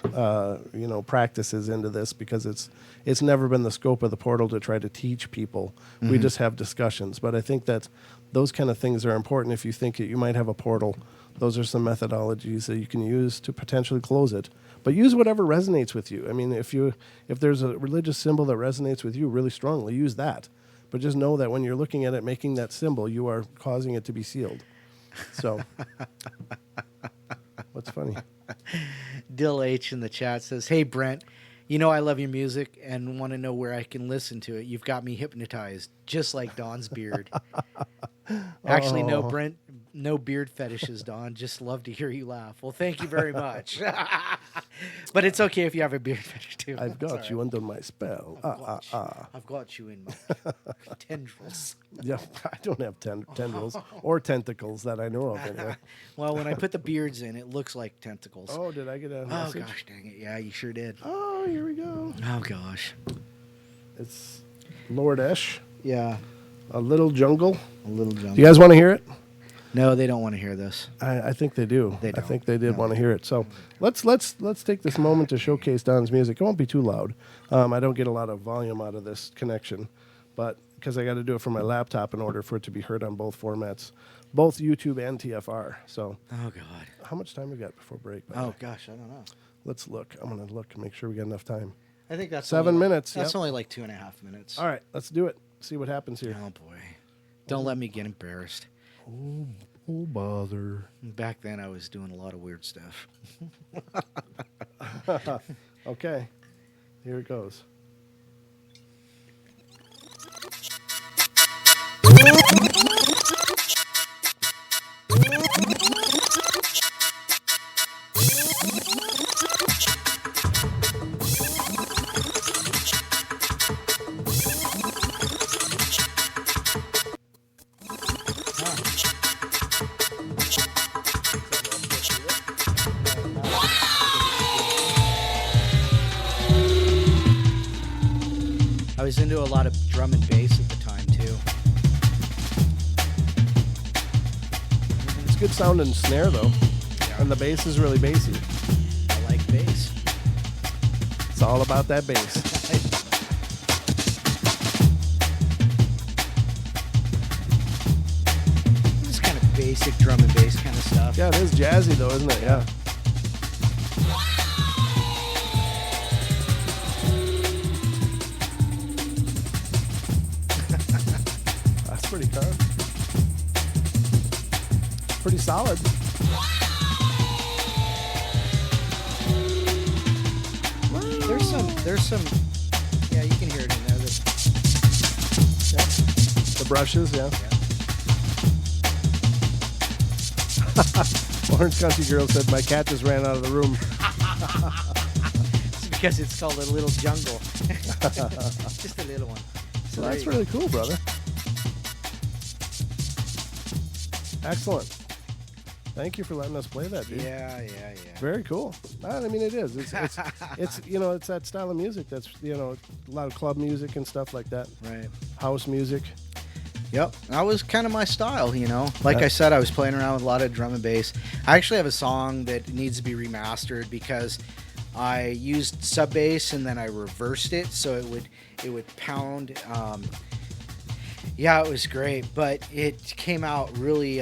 practices into this because it's never been the scope of the portal to try to teach people. Mm-hmm. We just have discussions. But I think that those kind of things are important if you think that you might have a portal. Those are some methodologies that you can use to potentially close it. But use whatever resonates with you. I mean, if there's a religious symbol that resonates with you really strongly, use that. But just know that when you're looking at it, making that symbol, you are causing it to be sealed. So... What's funny? Dill H in the chat says, "Hey Brent, I love your music and want to know where I can listen to it. You've got me hypnotized, just like Don's beard." Actually, no, Brent, no beard fetishes, Don. Just love to hear you laugh. Well, thank you very much. But it's okay if you have a beard fetish too. I've got you under my spell. I've got you in my tendrils. Yeah, I don't have tendrils or tentacles that I know of anyway. Well, when I put the beards in, it looks like tentacles. Oh, did I get a message? Oh, gosh dang it. Yeah, you sure did. Oh, here we go. Oh, gosh. It's Lord Esh. Yeah. A little jungle. A little jungle. Do you guys want to hear it? No, they don't want to hear this. I think they do. They don't. I think they did want to hear it. So let's take this moment to showcase Don's music. It won't be too loud. I don't get a lot of volume out of this connection, but because I got to do it from my laptop in order for it to be heard on both formats, both YouTube and TFR. So. Oh God. How much time we got before break? Oh gosh, I don't know. Let's look. I'm gonna look and make sure we got enough time. I think that's 7 minutes. That's only like 2.5 minutes. All right, let's do it. See what happens here. Oh boy. Don't let me get embarrassed. Oh, bother. Back then, I was doing a lot of weird stuff. Okay, here it goes. I was into a lot of drum and bass at the time, too. It's good sound and snare, though. Yeah. And the bass is really bassy. I like bass. It's all about that bass. This is kind of basic drum and bass kind of stuff. Yeah, it is jazzy, though, isn't it? Yeah. Pretty calm. Pretty solid. There's some. Yeah, you can hear it in there. The brushes, yeah. Orange Country Girl said, "My cat just ran out of the room." It's because it's called a little jungle. Just a little one. So well, that's really cool, brother. Excellent. Thank you for letting us play that, dude. Yeah. Very cool. I mean, it is. It's you know, it's that style of music that's, you know, a lot of club music and stuff like that. Right. House music. Yep, that was kind of my style, you know. Like I said, I was playing around with a lot of drum and bass. I actually have a song that needs to be remastered because I used sub bass and then I reversed it so it would pound. Yeah, it was great, but it came out really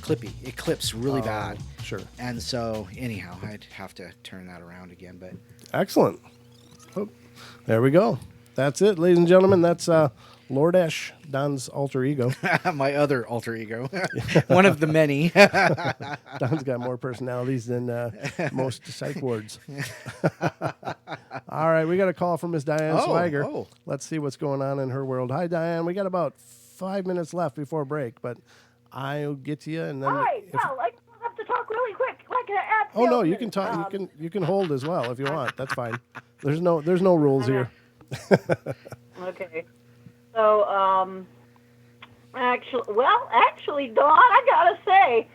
clippy. It clips really bad. Sure. And so anyhow, I'd have to turn that around again. But Excellent. Oh, there we go. That's it, ladies and gentlemen. That's Lord Esh, Don's alter ego. my other alter ego, one of the many. Don's got more personalities than most psych wards. All right, we got a call from Miss Diane Swagger. Let's see what's going on in her world. Hi, Diane. We got about 5 minutes left before break, but I'll get to you. And then Hi, I have to talk really quick. Like at oh no, you can talk. You can hold as well if you want. That's fine. There's no rules here. Okay. So, actually, Dawn, I gotta say,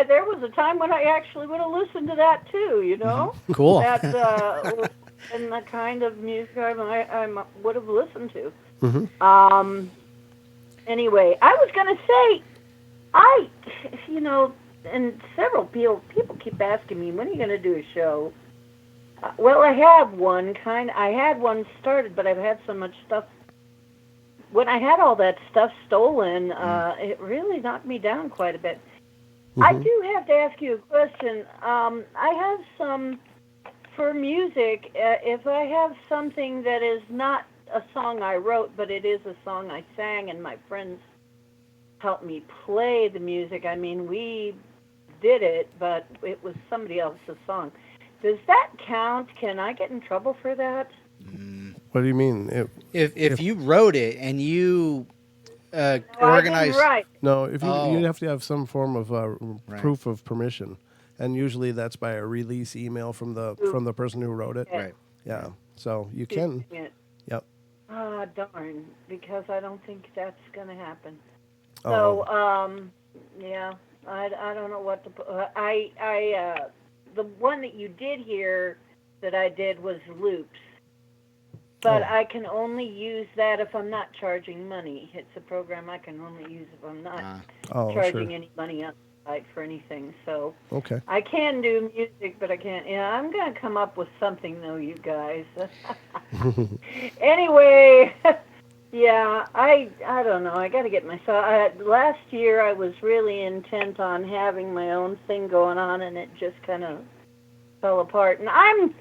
there was a time when I actually would have listened to that too. You know, Cool. That and the kind of music I would have listened to. Mm-hmm. Anyway, I was gonna say, you know, and several people keep asking me, when are you gonna do a show? Well, I have one I had one started, but I've had so much stuff. When I had all that stuff stolen, it really knocked me down quite a bit. Mm-hmm. I do have to ask you a question. I have some, for music, if I have something that is not a song I wrote, but it is a song I sang and my friends helped me play the music. I mean, we did it, but it was somebody else's song. Does that count? Can I get in trouble for that? What do you mean? If you wrote it and you organized, right? No, if you'd have to have some form of proof of permission, and usually that's by a release email from the person who wrote it. Right. Yeah. So you can. Yep. Ah, darn! Because I don't think that's going to happen. Oh. So, yeah, I don't know what to put. The one that you did hear that I did was loops. But I can only use that if I'm not charging money. It's a program I can only use if I'm not charging any money on the site for anything. So I can do music, but I can't. Yeah, I'm going to come up with something, though, you guys. Anyway, yeah, I don't know. I got to get myself. Last year, I was really intent on having my own thing going on, and it just kind of fell apart. And I'm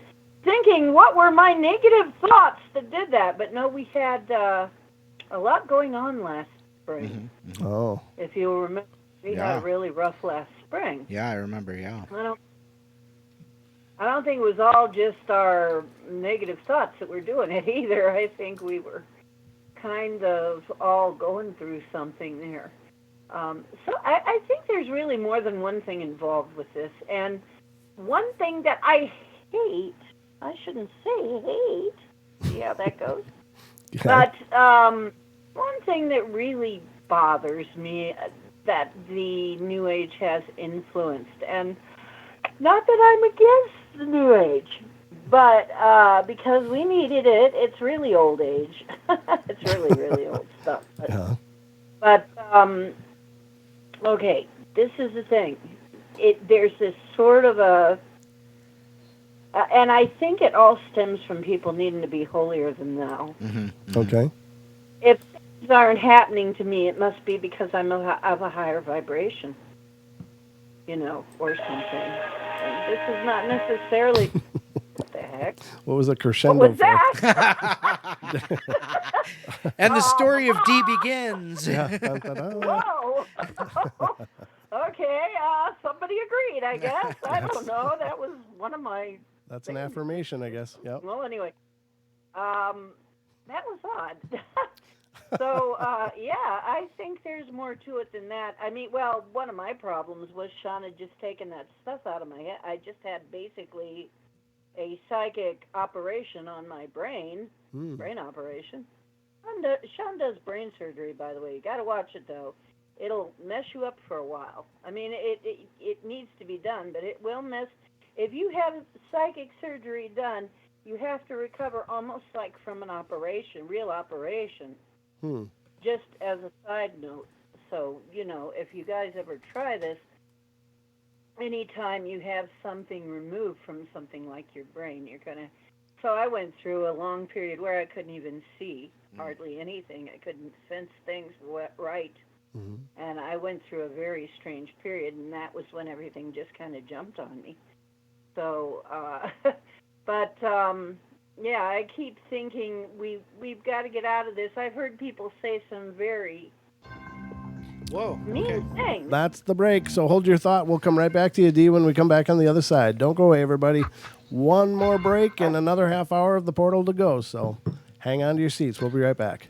thinking, what were my negative thoughts that did that? But no, we had a lot going on last spring. Mm-hmm. Oh. If you remember, we had a really rough last spring. Yeah, I remember, yeah. I don't think it was all just our negative thoughts that were doing it either. I think we were kind of all going through something there. So I think there's really more than one thing involved with this. And one thing that I hate, I shouldn't say hate, see how that goes. But one thing that really bothers me that the New Age has influenced, and not that I'm against the New Age, but because we needed it, it's really old age. It's really, really old stuff. But okay, this is the thing. There's this sort of a, and I think it all stems from people needing to be holier than thou. Mm-hmm. Okay. If things aren't happening to me, it must be because I'm of a higher vibration, you know, or something. And this is not necessarily. What the heck? What was the crescendo? What was that? And the story of D begins. Whoa. Okay, somebody agreed, I guess. I don't know. That was one of my... That's an affirmation, I guess. Yep. Well, anyway, that was odd. So, yeah, I think there's more to it than that. I mean, well, one of my problems was Sean had just taken that stuff out of my head. I just had basically a psychic operation on my brain operation. Sean does brain surgery, by the way. You got to watch it though. It'll mess you up for a while. I mean, it needs to be done, but it will mess. If you have psychic surgery done, you have to recover almost like from an operation, real operation. Just as a side note. So, if you guys ever try this, anytime you have something removed from something like your brain, you're going to. So I went through a long period where I couldn't even see hardly anything. I couldn't sense things right. And I went through a very strange period, and that was when everything just kind of jumped on me. So, but yeah, I keep thinking we've got to get out of this. I've heard people say some very mean things. That's the break. So hold your thought. We'll come right back to you, Dee, when we come back on the other side. Don't go away, everybody. One more break and another half hour of the portal to go. So hang on to your seats. We'll be right back.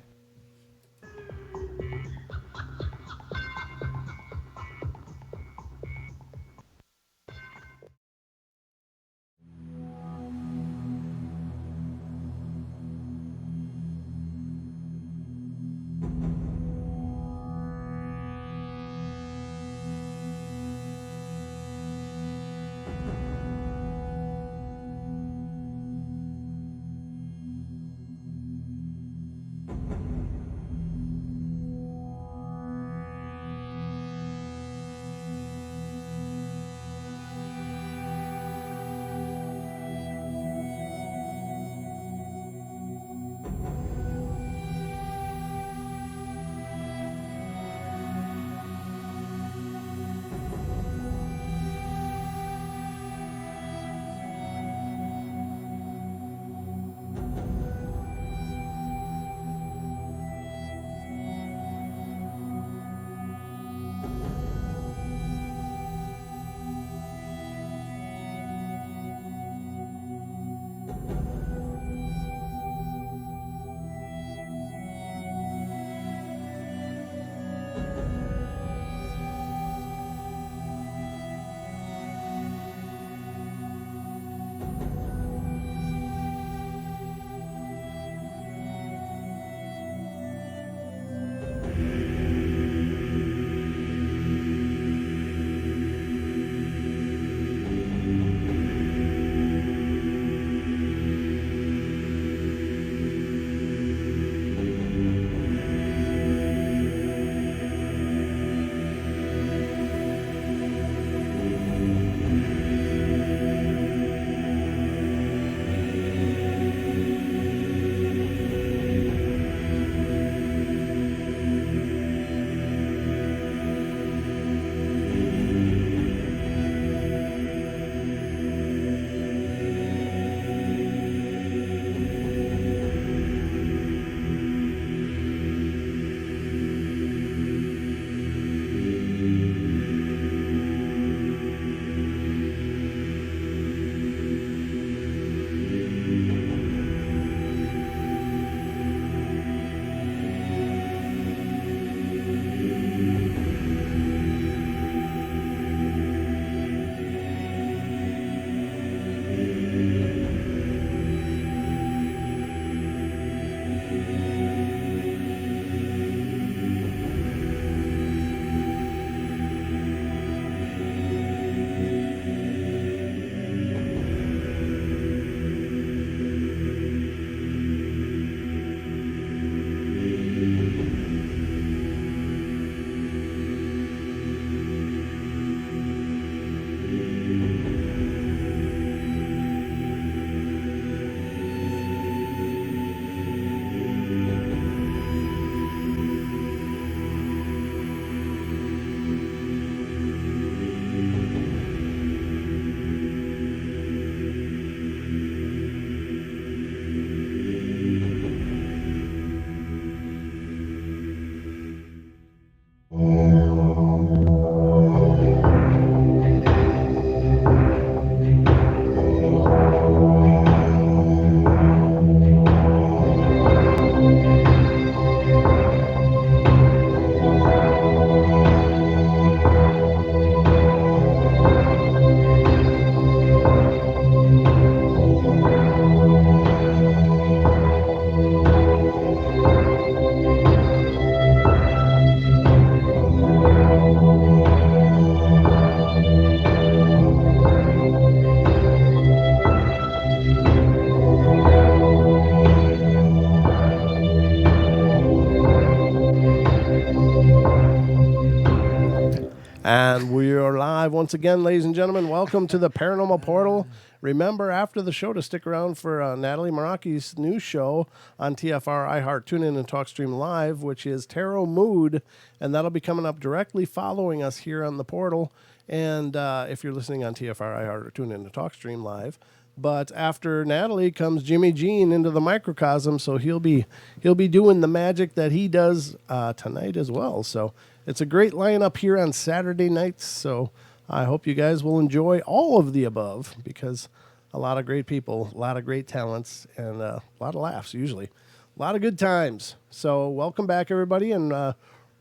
And we are live once again, ladies and gentlemen. Welcome to the Paranormal Portal. Remember, after the show, to stick around for Natalie Maraki's new show on TFR, iHeart, TuneIn, and TalkStream Live, which is Tarot Mood, and that'll be coming up directly following us here on the Portal. And if you're listening on TFR, iHeart, or TuneIn, and TalkStream Live. But after Natalie comes Jimmy Jean into the microcosm, so he'll be doing the magic that he does tonight as well. So it's a great lineup here on Saturday nights. So I hope you guys will enjoy all of the above, because a lot of great people, a lot of great talents, and a lot of laughs usually, a lot of good times. So welcome back, everybody. And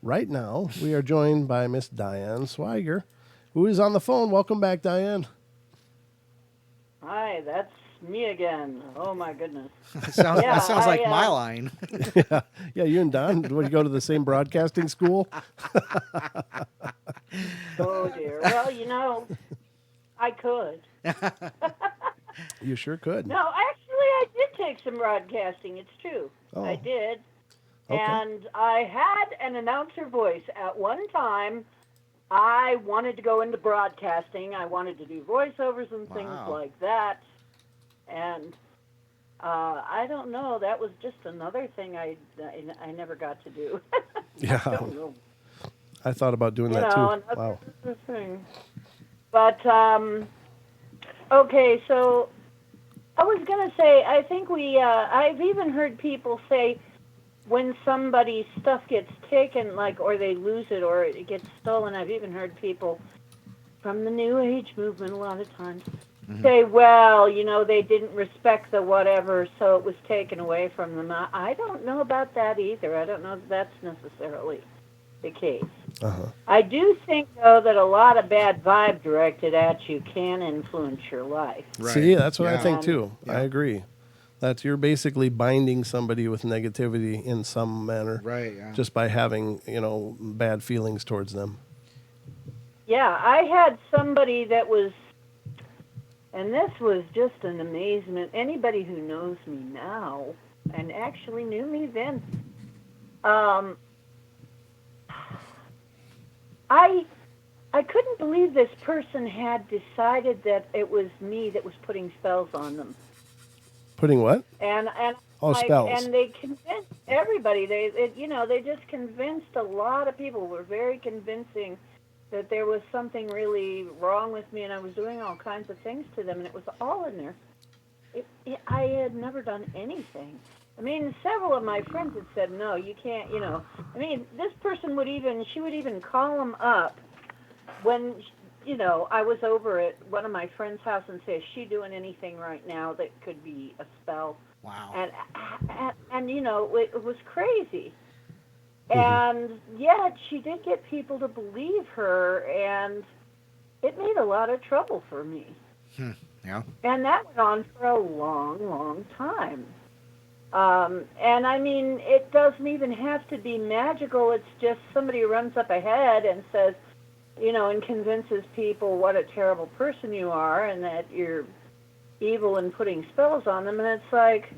right now we are joined by Miss Diane Swiger, who is on the phone. Welcome back, Diane. Hi, that's me again. Oh my goodness. That sounds like my line. Yeah, you and Don, would you go to the same broadcasting school? Oh dear. Well, I could. You sure could. No, actually, I did take some broadcasting. It's true. Oh. I did. Okay. And I had an announcer voice at one time. I wanted to go into broadcasting. I wanted to do voiceovers and things like that. And I don't know. That was just another thing I never got to do. Yeah. I don't know. I thought about doing that too. Wow. Another thing. But, okay, so I was going to say, I think I've even heard people say, when somebody's stuff gets taken, or they lose it or it gets stolen, I've even heard people from the New Age movement a lot of times say, well, they didn't respect the whatever, so it was taken away from them. I don't know about that either. I don't know if that's necessarily the case. Uh-huh. I do think, though, that a lot of bad vibe directed at you can influence your life. Right. See, that's what I think too. Yeah. I agree. That you're basically binding somebody with negativity in some manner, Right, yeah. just by having, bad feelings towards them. Yeah, I had somebody that was, and this was just an amazement. Anybody who knows me now, and actually knew me then, I couldn't believe this person had decided that it was me that was putting spells on them. Putting what? And spells. And they convinced everybody. They just convinced a lot of people. Were very convincing that there was something really wrong with me, and I was doing all kinds of things to them, and it was all in there. I had never done anything. I mean, several of my friends had said, no, you can't, I mean, this person would even call them up when, I was over at one of my friend's house and say, is she doing anything right now that could be a spell? Wow. And it was crazy. And yet she did get people to believe her, and it made a lot of trouble for me. Yeah. And that went on for a long, long time. And I mean, it doesn't even have to be magical. It's just somebody runs up ahead and says, and convinces people what a terrible person you are and that you're evil and putting spells on them. And it's like,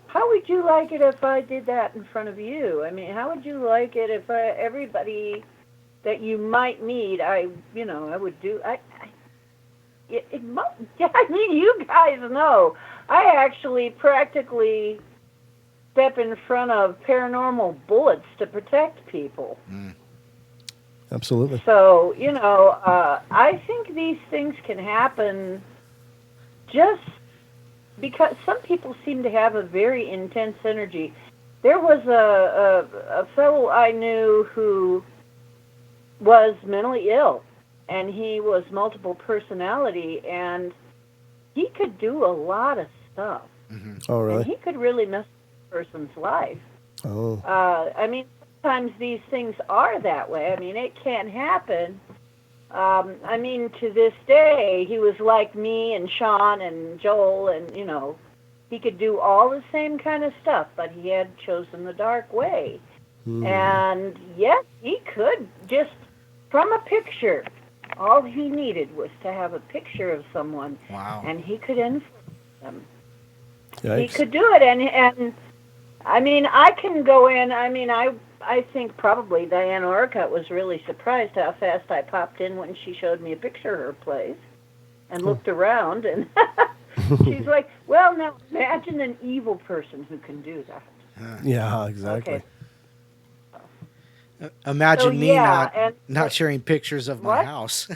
how would you like it if I did that in front of you? I mean, how would you like it if everybody that you might meet, I would do, I mean, you guys know, I actually practically step in front of paranormal bullets to protect people. Absolutely. So, I think these things can happen just because some people seem to have a very intense energy. There was a fellow I knew who was mentally ill, and he was multiple personality, and he could do a lot of stuff. Oh, really? And he could really mess with a person's life. Oh. I mean, sometimes these things are that way. I mean, it can happen. I mean, to this day, he was like me and Sean and Joel, and, he could do all the same kind of stuff, but he had chosen the dark way. And, yes, he could just, from a picture, all he needed was to have a picture of someone, and he could influence them. Yikes. He could do it, and I mean, I can go in. I mean, I I think probably Diana Orcutt was really surprised how fast I popped in when she showed me a picture of her place and looked around, and she's like, well, now imagine an evil person who can do that. Yeah, exactly. Okay. Imagine So, me yeah, not sharing pictures of my What? house.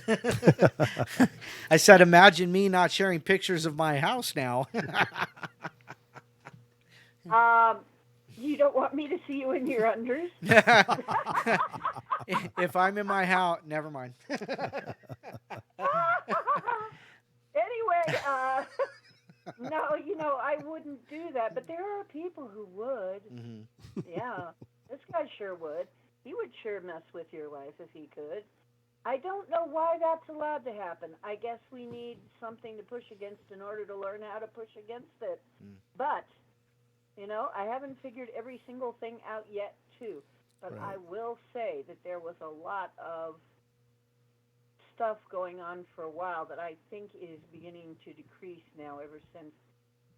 I said, imagine me not sharing pictures of my house now. You don't want me to see you in your unders? If I'm in my house, never mind. Anyway, no, I wouldn't do that, but there are people who would. Mm-hmm. Yeah, this guy sure would. He would sure mess with your life if he could. I don't know why that's allowed to happen. I guess we need something to push against in order to learn how to push against it. But, I haven't figured every single thing out yet, too. But Right. I will say that there was a lot of stuff going on for a while that I think is beginning to decrease now ever since.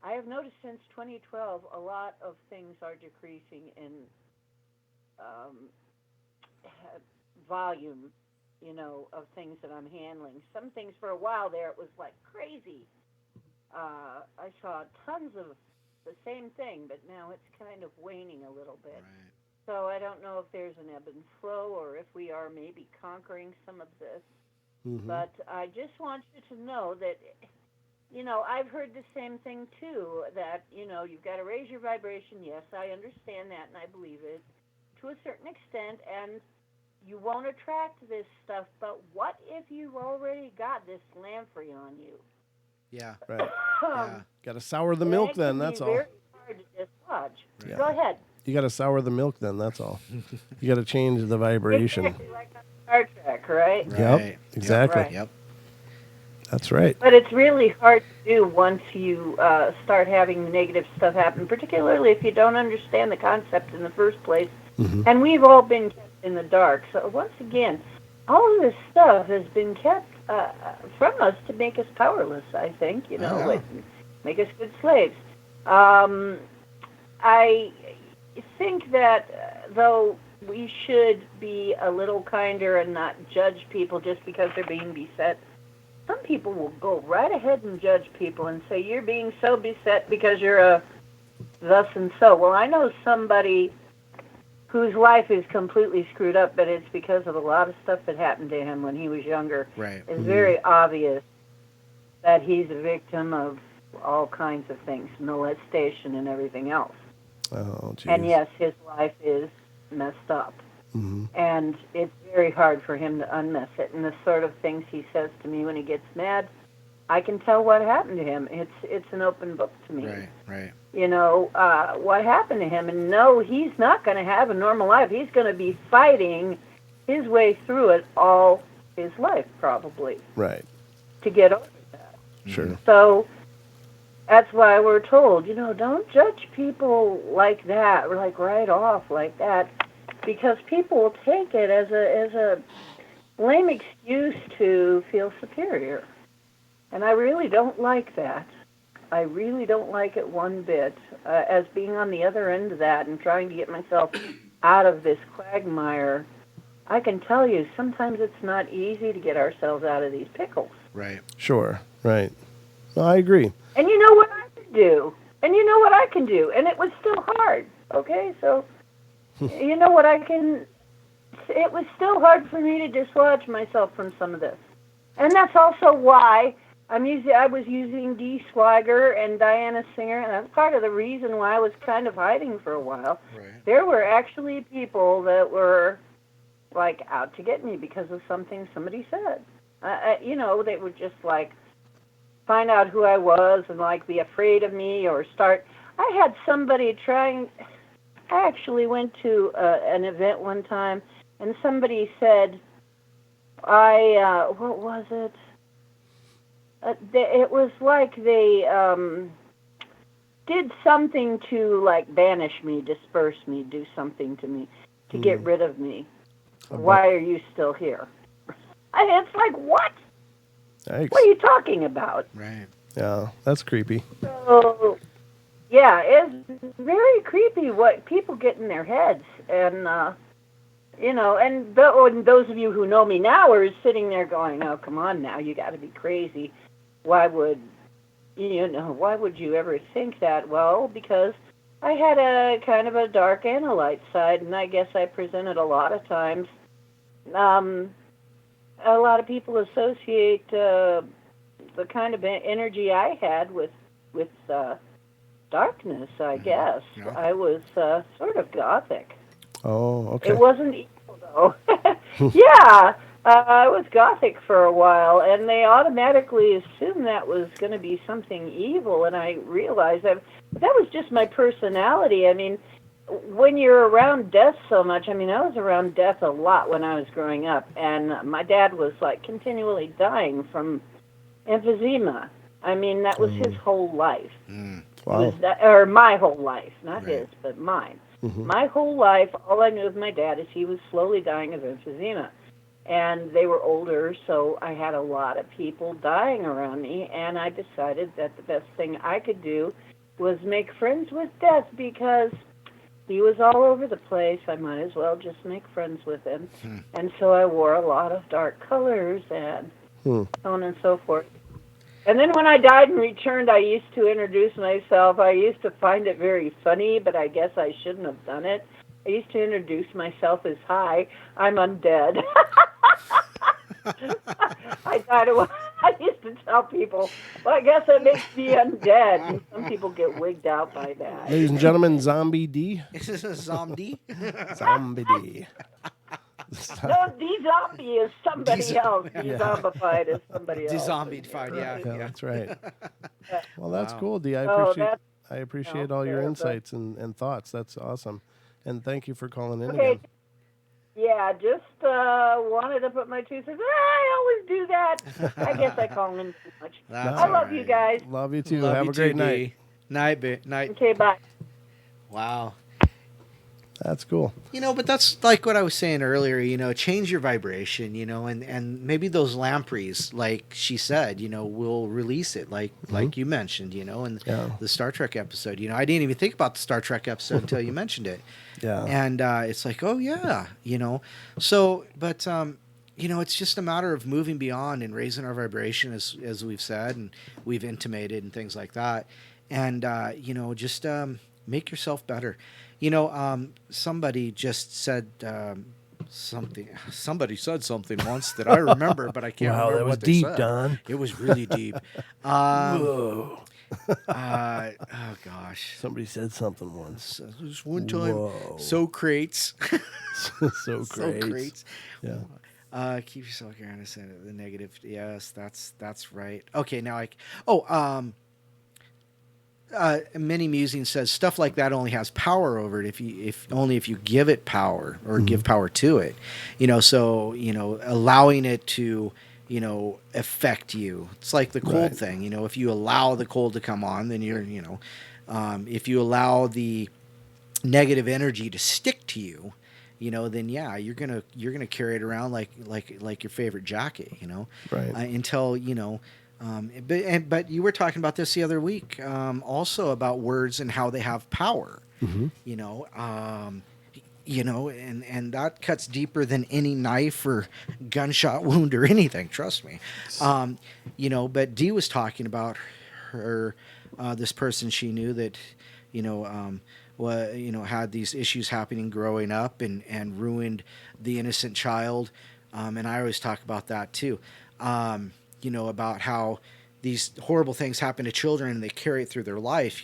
I have noticed since 2012 a lot of things are decreasing in volume, of things that I'm handling. Some things for a while there, it was like crazy. I saw tons of the same thing, but now it's kind of waning a little bit. Right. So I don't know if there's an ebb and flow or if we are maybe conquering some of this. Mm-hmm. But I just want you to know that, I've heard the same thing too, that, you've got to raise your vibration. Yes, I understand that and I believe it to a certain extent, and you won't attract this stuff, but what if you've already got this lamprey on you? Yeah. Right. Yeah. Got to sour the milk then, that's all. Very hard to dislodge. Yeah. Go ahead. You got to sour the milk then, that's all. You got to change the vibration. Exactly like on Star Trek, right? Yep, exactly. Right. Yep. That's right. But it's really hard to do once you start having the negative stuff happen, particularly if you don't understand the concept in the first place. Mm-hmm. And we've all been kept in the dark. So once again, all of this stuff has been kept from us to make us powerless, I think, like make us good slaves. I think that though we should be a little kinder and not judge people just because they're being beset, some people will go right ahead and judge people and say, you're being so beset because you're a thus and so. Well, I know somebody whose life is completely screwed up, but it's because of a lot of stuff that happened to him when he was younger. Right. It's very obvious that he's a victim of all kinds of things, molestation and everything else. Oh, geez. And yes, his life is messed up. Mm-hmm. And it's very hard for him to unmess it. And the sort of things he says to me when he gets mad, I can tell what happened to him. It's an open book to me. Right. What happened to him. And no, he's not going to have a normal life. He's going to be fighting his way through it all his life, probably. Right. To get over that. Sure. So that's why we're told, don't judge people like that, or like right off like that, because people will take it as a lame excuse to feel superior. And I really don't like that. I really don't like it one bit. As being on the other end of that and trying to get myself out of this quagmire, I can tell you sometimes it's not easy to get ourselves out of these pickles. Right. Sure. Right. No, I agree. And you know what I can do. And you know what I can do. And it was still hard. Okay? So, you know what I can... It was still hard for me to dislodge myself from some of this. And that's also why I was using Dee Swiger and Diana Singer, and that's part of the reason why I was kind of hiding for a while. Right. There were actually people that were, like, out to get me because of something somebody said. They would just, like, find out who I was and, like, be afraid of me or start... I had somebody I actually went to an event one time, and somebody said, what was it? It was like they did something to, like, banish me, disperse me, do something to me, to get rid of me. Why are you still here? It's like, what? Yikes. What are you talking about? Right. Yeah, that's creepy. So, Yeah, it's very creepy what people get in their heads, and and those of you who know me now are sitting there going, "Oh, come on now, you got to be crazy. Why would why would you ever think that?" Well, because I had a kind of a dark and a light side, and I guess I presented a lot of times. A lot of people associate the kind of energy I had with darkness, I guess. Yeah. I was sort of gothic. Oh, okay. It wasn't evil, though. Yeah, I was gothic for a while, and they automatically assumed that was going to be something evil, and I realized that was just my personality. I mean, when you're around death so much, I was around death a lot when I was growing up, and my dad was like continually dying from emphysema. That was his whole life. Wow. Or my whole life, not Right. his, but mine. Mhm. My whole life, all I knew of my dad is he was slowly dying of emphysema. And they were older, so I had a lot of people dying around me, and I decided that the best thing I could do was make friends with death, because he was all over the place. I might as well just make friends with him. And so I wore a lot of dark colors and so on and so forth. And then when I died and returned, I used to introduce myself. I used to find it very funny, but I guess I shouldn't have done it. I used to introduce myself as, "Hi, I'm undead." I used to tell people, "Well, I guess that makes me undead." And some people get wigged out by that. Ladies and gentlemen, Zombie D. Is this a zombie? Zombie D. No, D-zombie is somebody else. D-zombified is somebody else. De-zombified, yeah. Yeah, that's right. Well, that's Wow. cool, D. that's- I appreciate all your yeah, but- insights and thoughts. That's awesome. And thank you for calling in Okay. again. Yeah, just wanted to put my 2 cents. I always do that. I guess I call in too much. That's I all love you right. guys. Love you too. Love Have you a great too, night. D. Night. Okay, bye. Wow. That's cool. But that's like what I was saying earlier, change your vibration, and maybe those lampreys, like she said, will release it, like you mentioned, in Yeah. the Star Trek episode. I didn't even think about the Star Trek episode until you mentioned it. Yeah. And it's like, oh, yeah, So, but, it's just a matter of moving beyond and raising our vibration, as we've said, and we've intimated and things like that. And, just make yourself better. Somebody just said something. Somebody said something once that I remember, but I can't Wow, remember that was what they deep, said. Don. It was really deep. Whoa. Oh gosh. Somebody said something once. So, there's one time. Whoa. So crates. So great. So crates. Yeah. Keep yourself grounded. The negative. Yes, that's right. Okay, now Many Musing says stuff like that only has power over it if you give it power or give power to it. So allowing it to affect you. It's like the cold Right. thing. If you allow the cold to come on, then you're if you allow the negative energy to stick to you, then yeah, you're gonna carry it around like your favorite jacket. Right. Until but you were talking about this the other week, also about words and how they have power. And that cuts deeper than any knife or gunshot wound or anything. Trust me. But Dee was talking about her, this person she knew that, had these issues happening growing up and ruined the innocent child. And I always talk about that too. About how these horrible things happen to children and they carry it through their life.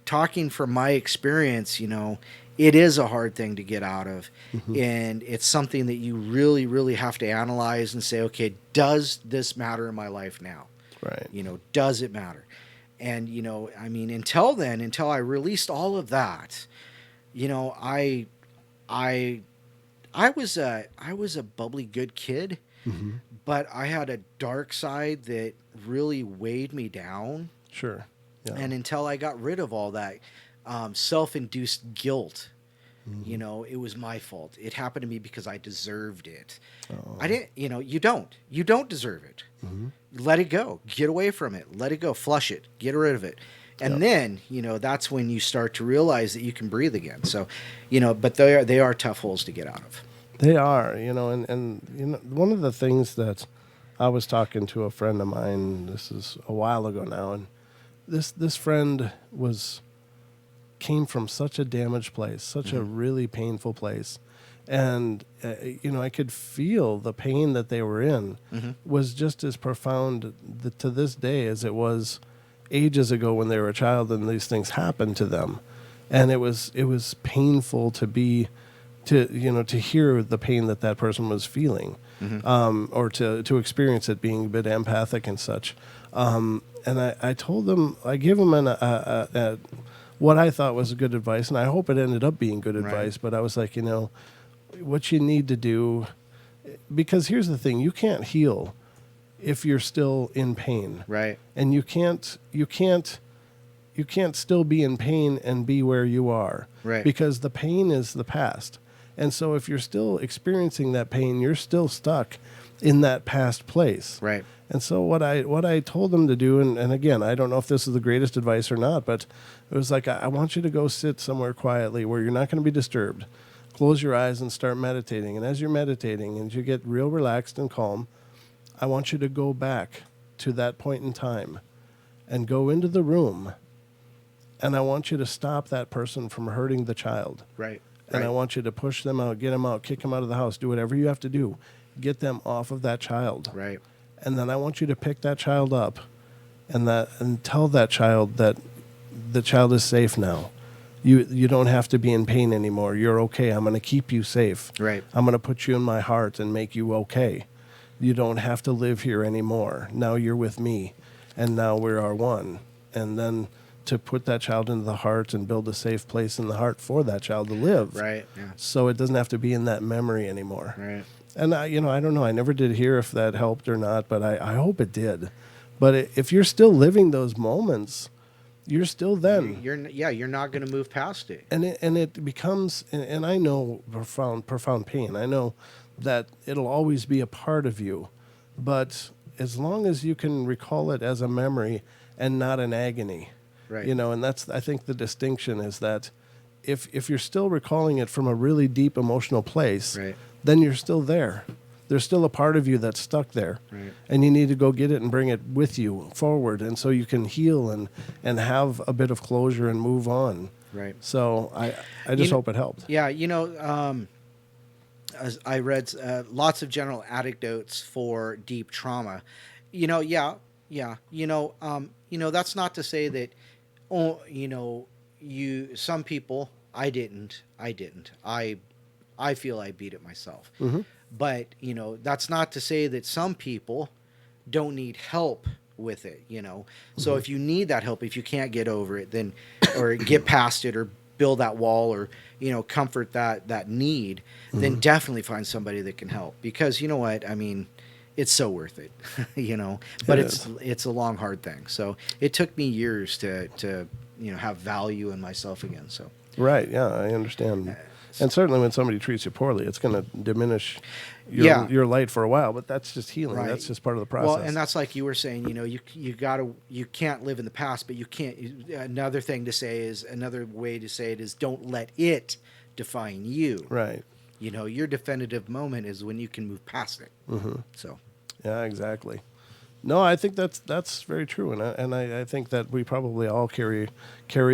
Talking from my experience, it is a hard thing to get out of. And it's something that you really, really have to analyze and say, okay, does this matter in my life now? Right. Does it matter? And, until then, until I released all of that, I was a bubbly, good kid. But I had a dark side that really weighed me down. Sure. Yeah. And until I got rid of all that self-induced guilt, it was my fault. It happened to me because I deserved it. Oh. I didn't, you don't deserve it. Let it go. Get away from it. Let it go. Flush it. Get rid of it. And then, that's when you start to realize that you can breathe again. So, but they are tough holes to get out of. They are, and one of the things that I was talking to a friend of mine, this is a while ago now, and this friend came from such a damaged place, such a really painful place. And, I could feel the pain that they were in was just as profound to this day as it was ages ago when they were a child and these things happened to them. And it was painful to hear the pain that person was feeling, or to experience it, being a bit empathic and such. And I told them, I gave them what I thought was good advice, and I hope it ended up being good advice, but I was like, what you need to do, because here's the thing, you can't heal if you're still in pain. Right. And you can't still be in pain and be where you are. Right. Because the pain is the past. And so if you're still experiencing that pain, you're still stuck in that past place. Right. And so what I told them to do, and again, I don't know if this is the greatest advice or not, but it was like, I want you to go sit somewhere quietly where you're not going to be disturbed. Close your eyes and start meditating. And as you're meditating and you get real relaxed and calm, I want you to go back to that point in time and go into the room, and I want you to stop that person from hurting the child. Right. And I want you to push them out, get them out, kick them out of the house, do whatever you have to do. Get them off of that child. Right. And then I want you to pick that child up and tell that child that the child is safe now. You don't have to be in pain anymore. You're okay. I'm going to keep you safe. Right. I'm going to put you in my heart and make you okay. You don't have to live here anymore. Now you're with me, and now we are one. And then to put that child into the heart and build a safe place in the heart for that child to live. Right. Yeah. So it doesn't have to be in that memory anymore. Right. And I don't know. I never did hear if that helped or not, but I hope it did. But if you're still living those moments, you're still then. You're not going to move past it. And it becomes, and I know profound pain. I know that it'll always be a part of you, but as long as you can recall it as a memory and not an agony, right? And that's, I think the distinction is that if you're still recalling it from a really deep emotional place, right, then you're still there. There's still a part of you that's stuck there, right, and you need to go get it and bring it with you forward, and so you can heal and have a bit of closure and move on. Right. So I just hope it helped. Yeah, as I read lots of general anecdotes for deep trauma. That's not to say that, some people, I didn't. I feel I beat it myself. Mm-hmm. But, that's not to say that some people don't need help with it, So if you need that help, if you can't get over it, then, or get past it, or build that wall, or, comfort that need, then definitely find somebody that can help. Because you know what? I mean, it's so worth it, but it's a long, hard thing. So it took me years to have value in myself again. So. Right. Yeah, I understand. And certainly when somebody treats you poorly, it's going to diminish your light for a while, but that's just healing. Right. That's just part of the process. Well, and that's like you were saying, you can't live in the past, but you can't. Another way to say it is don't let it define you. Right. Your definitive moment is when you can move past it. Mm-hmm. So. Yeah, exactly. No, I think that's very true, and I think that we probably all carry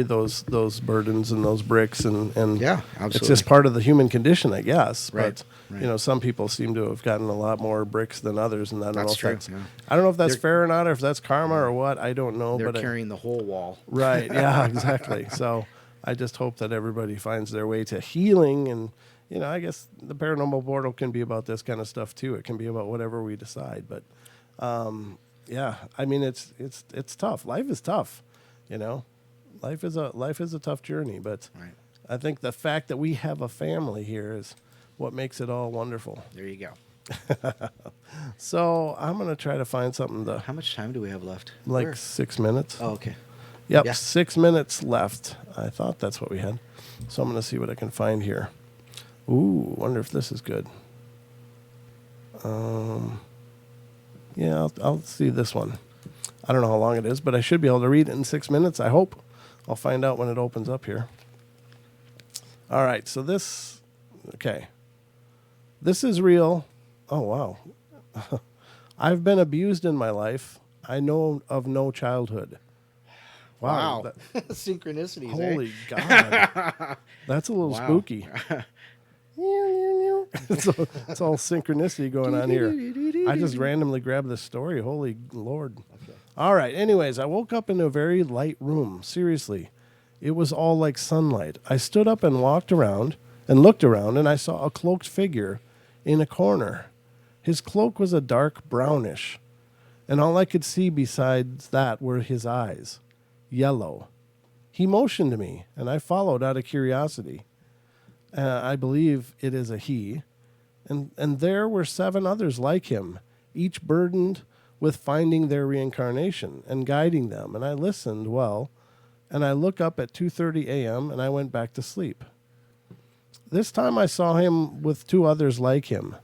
those burdens and those bricks, and yeah, absolutely. It's just part of the human condition, I guess. Right. But some people seem to have gotten a lot more bricks than others, and I don't know if that's They're, fair or not, or if that's karma or what. I don't know. They're but carrying the whole wall. Right. Yeah. Exactly. So I just hope that everybody finds their way to healing, and I guess the Paranormal Portal can be about this kind of stuff too. It can be about whatever we decide, but. Yeah, I mean it's tough. Life is tough, Life is a tough journey, but right. I think the fact that we have a family here is what makes it all wonderful. There you go. So I'm gonna try to find something to. How much time do we have left? 6 minutes. Oh, okay. Yep, yeah. 6 minutes left. I thought that's what we had. So I'm gonna see what I can find here. Ooh, wonder if this is good. Yeah, I'll see this one. I don't know how long it is, but I should be able to read it in 6 minutes, I hope. I'll find out when it opens up here. All right, so this is real. Oh, wow. I've been abused in my life. I know of no childhood. Wow. Synchronicities, Holy God. That's a little spooky. It's all synchronicity going on here. I just randomly grabbed this story. Holy Lord. Okay. All right. Anyways, I woke up in a very light room. Seriously. It was all like sunlight. I stood up and walked around and looked around, and I saw a cloaked figure in a corner. His cloak was a dark brownish, and all I could see besides that were his eyes, yellow. He motioned to me, and I followed out of curiosity. I believe it is a he. And there were 7 others like him, each burdened with finding their reincarnation and guiding them. And I listened well, and I looked up at 2:30 a.m., and I went back to sleep. This time I saw him with 2 others like him,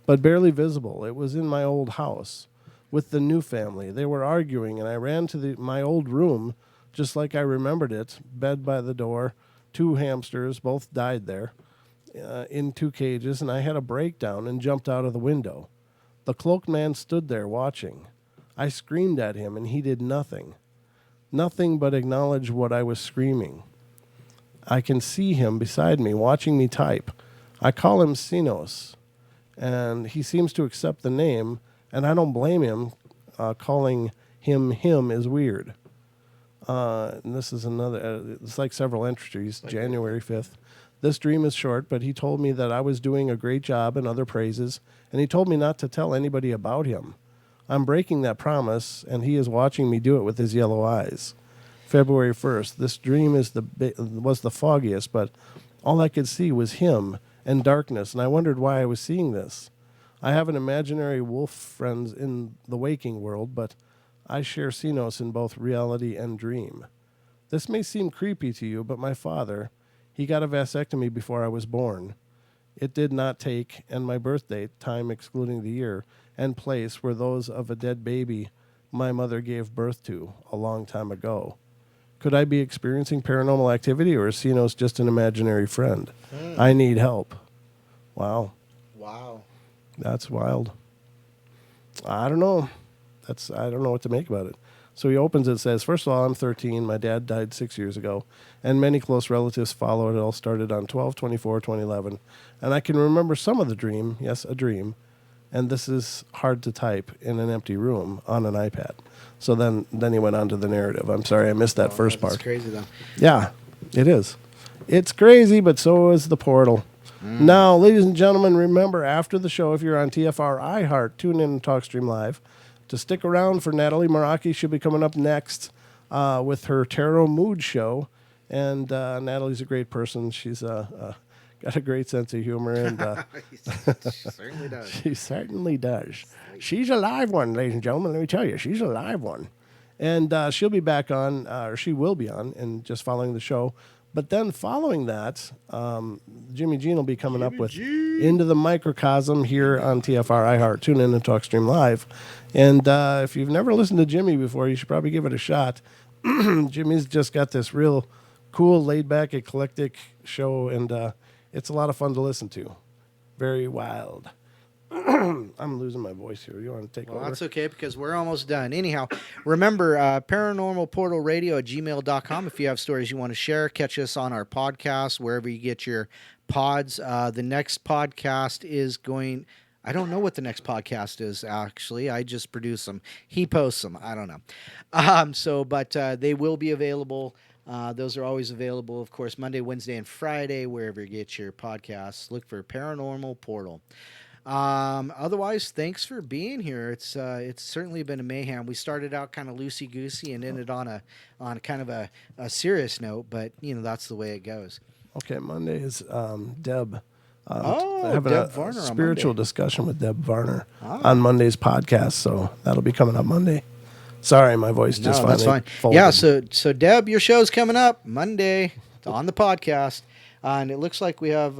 but barely visible. It was in my old house with the new family. They were arguing, and I ran to my old room just like I remembered it, bed by the door, 2 hamsters, both died there, in 2 cages, and I had a breakdown and jumped out of the window. The cloaked man stood there watching. I screamed at him, and he did nothing. Nothing but acknowledge what I was screaming. I can see him beside me, watching me type. I call him Sinos, and he seems to accept the name, and I don't blame him. Calling him is weird. And this is another, it's like several entries, January 5th. This dream is short, but he told me that I was doing a great job and other praises, and he told me not to tell anybody about him. I'm breaking that promise, and he is watching me do it with his yellow eyes. February 1st, this dream was the foggiest, but all I could see was him and darkness, and I wondered why I was seeing this. I have an imaginary wolf friend in the waking world, but I share Sinos in both reality and dream. This may seem creepy to you, but my father, he got a vasectomy before I was born. It did not take, and my birth date, time excluding the year, and place were those of a dead baby my mother gave birth to a long time ago. Could I be experiencing paranormal activity, or is Sinos just an imaginary friend? I need help. Wow. That's wild. I don't know. I don't know what to make about it. So he opens it, says, first of all, I'm 13. My dad died 6 years ago, and many close relatives followed. It all started on 12/24/2011, and I can remember some of the dream. Yes, a dream. And this is hard to type in an empty room on an iPad. So then he went on to the narrative. I'm sorry, I missed that first part. It's crazy, though. Yeah, it is. It's crazy, but so is the portal. Now, ladies and gentlemen, remember, after the show, if you're on TFR iHeart, tune in and TalkStream Live. To stick around for Natalie Maraki. She'll be coming up next with her Tarot Mood Show. And Natalie's a great person. She's got a great sense of humor. And She certainly does. She certainly does. She's a live one, ladies and gentlemen. Let me tell you, she's a live one. And she'll be back on, or she will be on, and just following the show. But then following that, Jimmy Jean will be coming up with Into the Microcosm here on TFR iHeart. Tune in and TalkStream Live. And if you've never listened to Jimmy before, you should probably give it a shot. Jimmy's just got this real cool, laid-back, eclectic show, and it's a lot of fun to listen to. Very wild. I'm losing my voice here. You want to take over? That's okay, because we're almost done. Anyhow, remember, Paranormal Portal Radio at gmail.com. If you have stories you want to share, catch us on our podcast, wherever you get your pods. The next podcast is going... I don't know what the next podcast is, actually. I just produce them. He posts them. I don't know. But they will be available. Those are always available, of course, Monday, Wednesday, and Friday, wherever you get your podcasts. Look for Paranormal Portal. Otherwise, thanks for being here. It's certainly been a mayhem. We started out kind of loosey-goosey and ended on a kind of a serious note, but, that's the way it goes. Okay, Monday is Deb. Having Deb Varner a spiritual discussion with Deb Varner on Monday's podcast, so that'll be coming up Monday. Sorry, my voice just finally folded. Yeah, so Deb, your show's coming up Monday on the podcast, and it looks like we have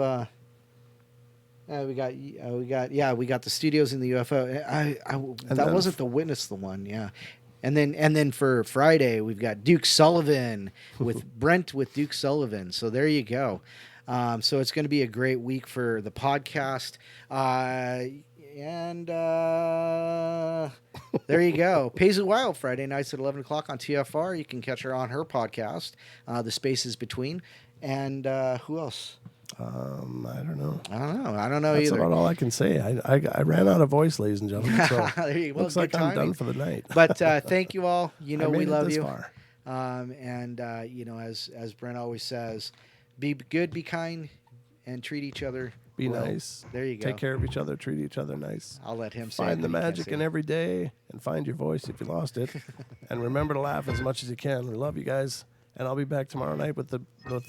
we got the studios in the UFO. That wasn't the Witness, the one, yeah. And then for Friday, we've got Duke Sullivan with Brent with Duke Sullivan. So there you go. So it's going to be a great week for the podcast. There you go. Paisley Wild, Friday nights at 11 o'clock on TFR. You can catch her on her podcast, The Spaces Between. And who else? I don't know. I don't know That's either. about all I can say. I ran out of voice, ladies and gentlemen. So There you go. looks Well, like good I'm timing. done for the night. But thank you all. You know I made we it love this you. far. You know, as Brent always says, be good, be kind, and treat each other. Be well. nice. There you go. Take care of each other. Treat each other nice. I'll let him say it, Find the but he can't magic say in it. every day and find your voice if you lost it. And remember to laugh as much as you can. We love you guys. And I'll be back tomorrow night with the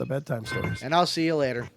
bedtime stories. And I'll see you later.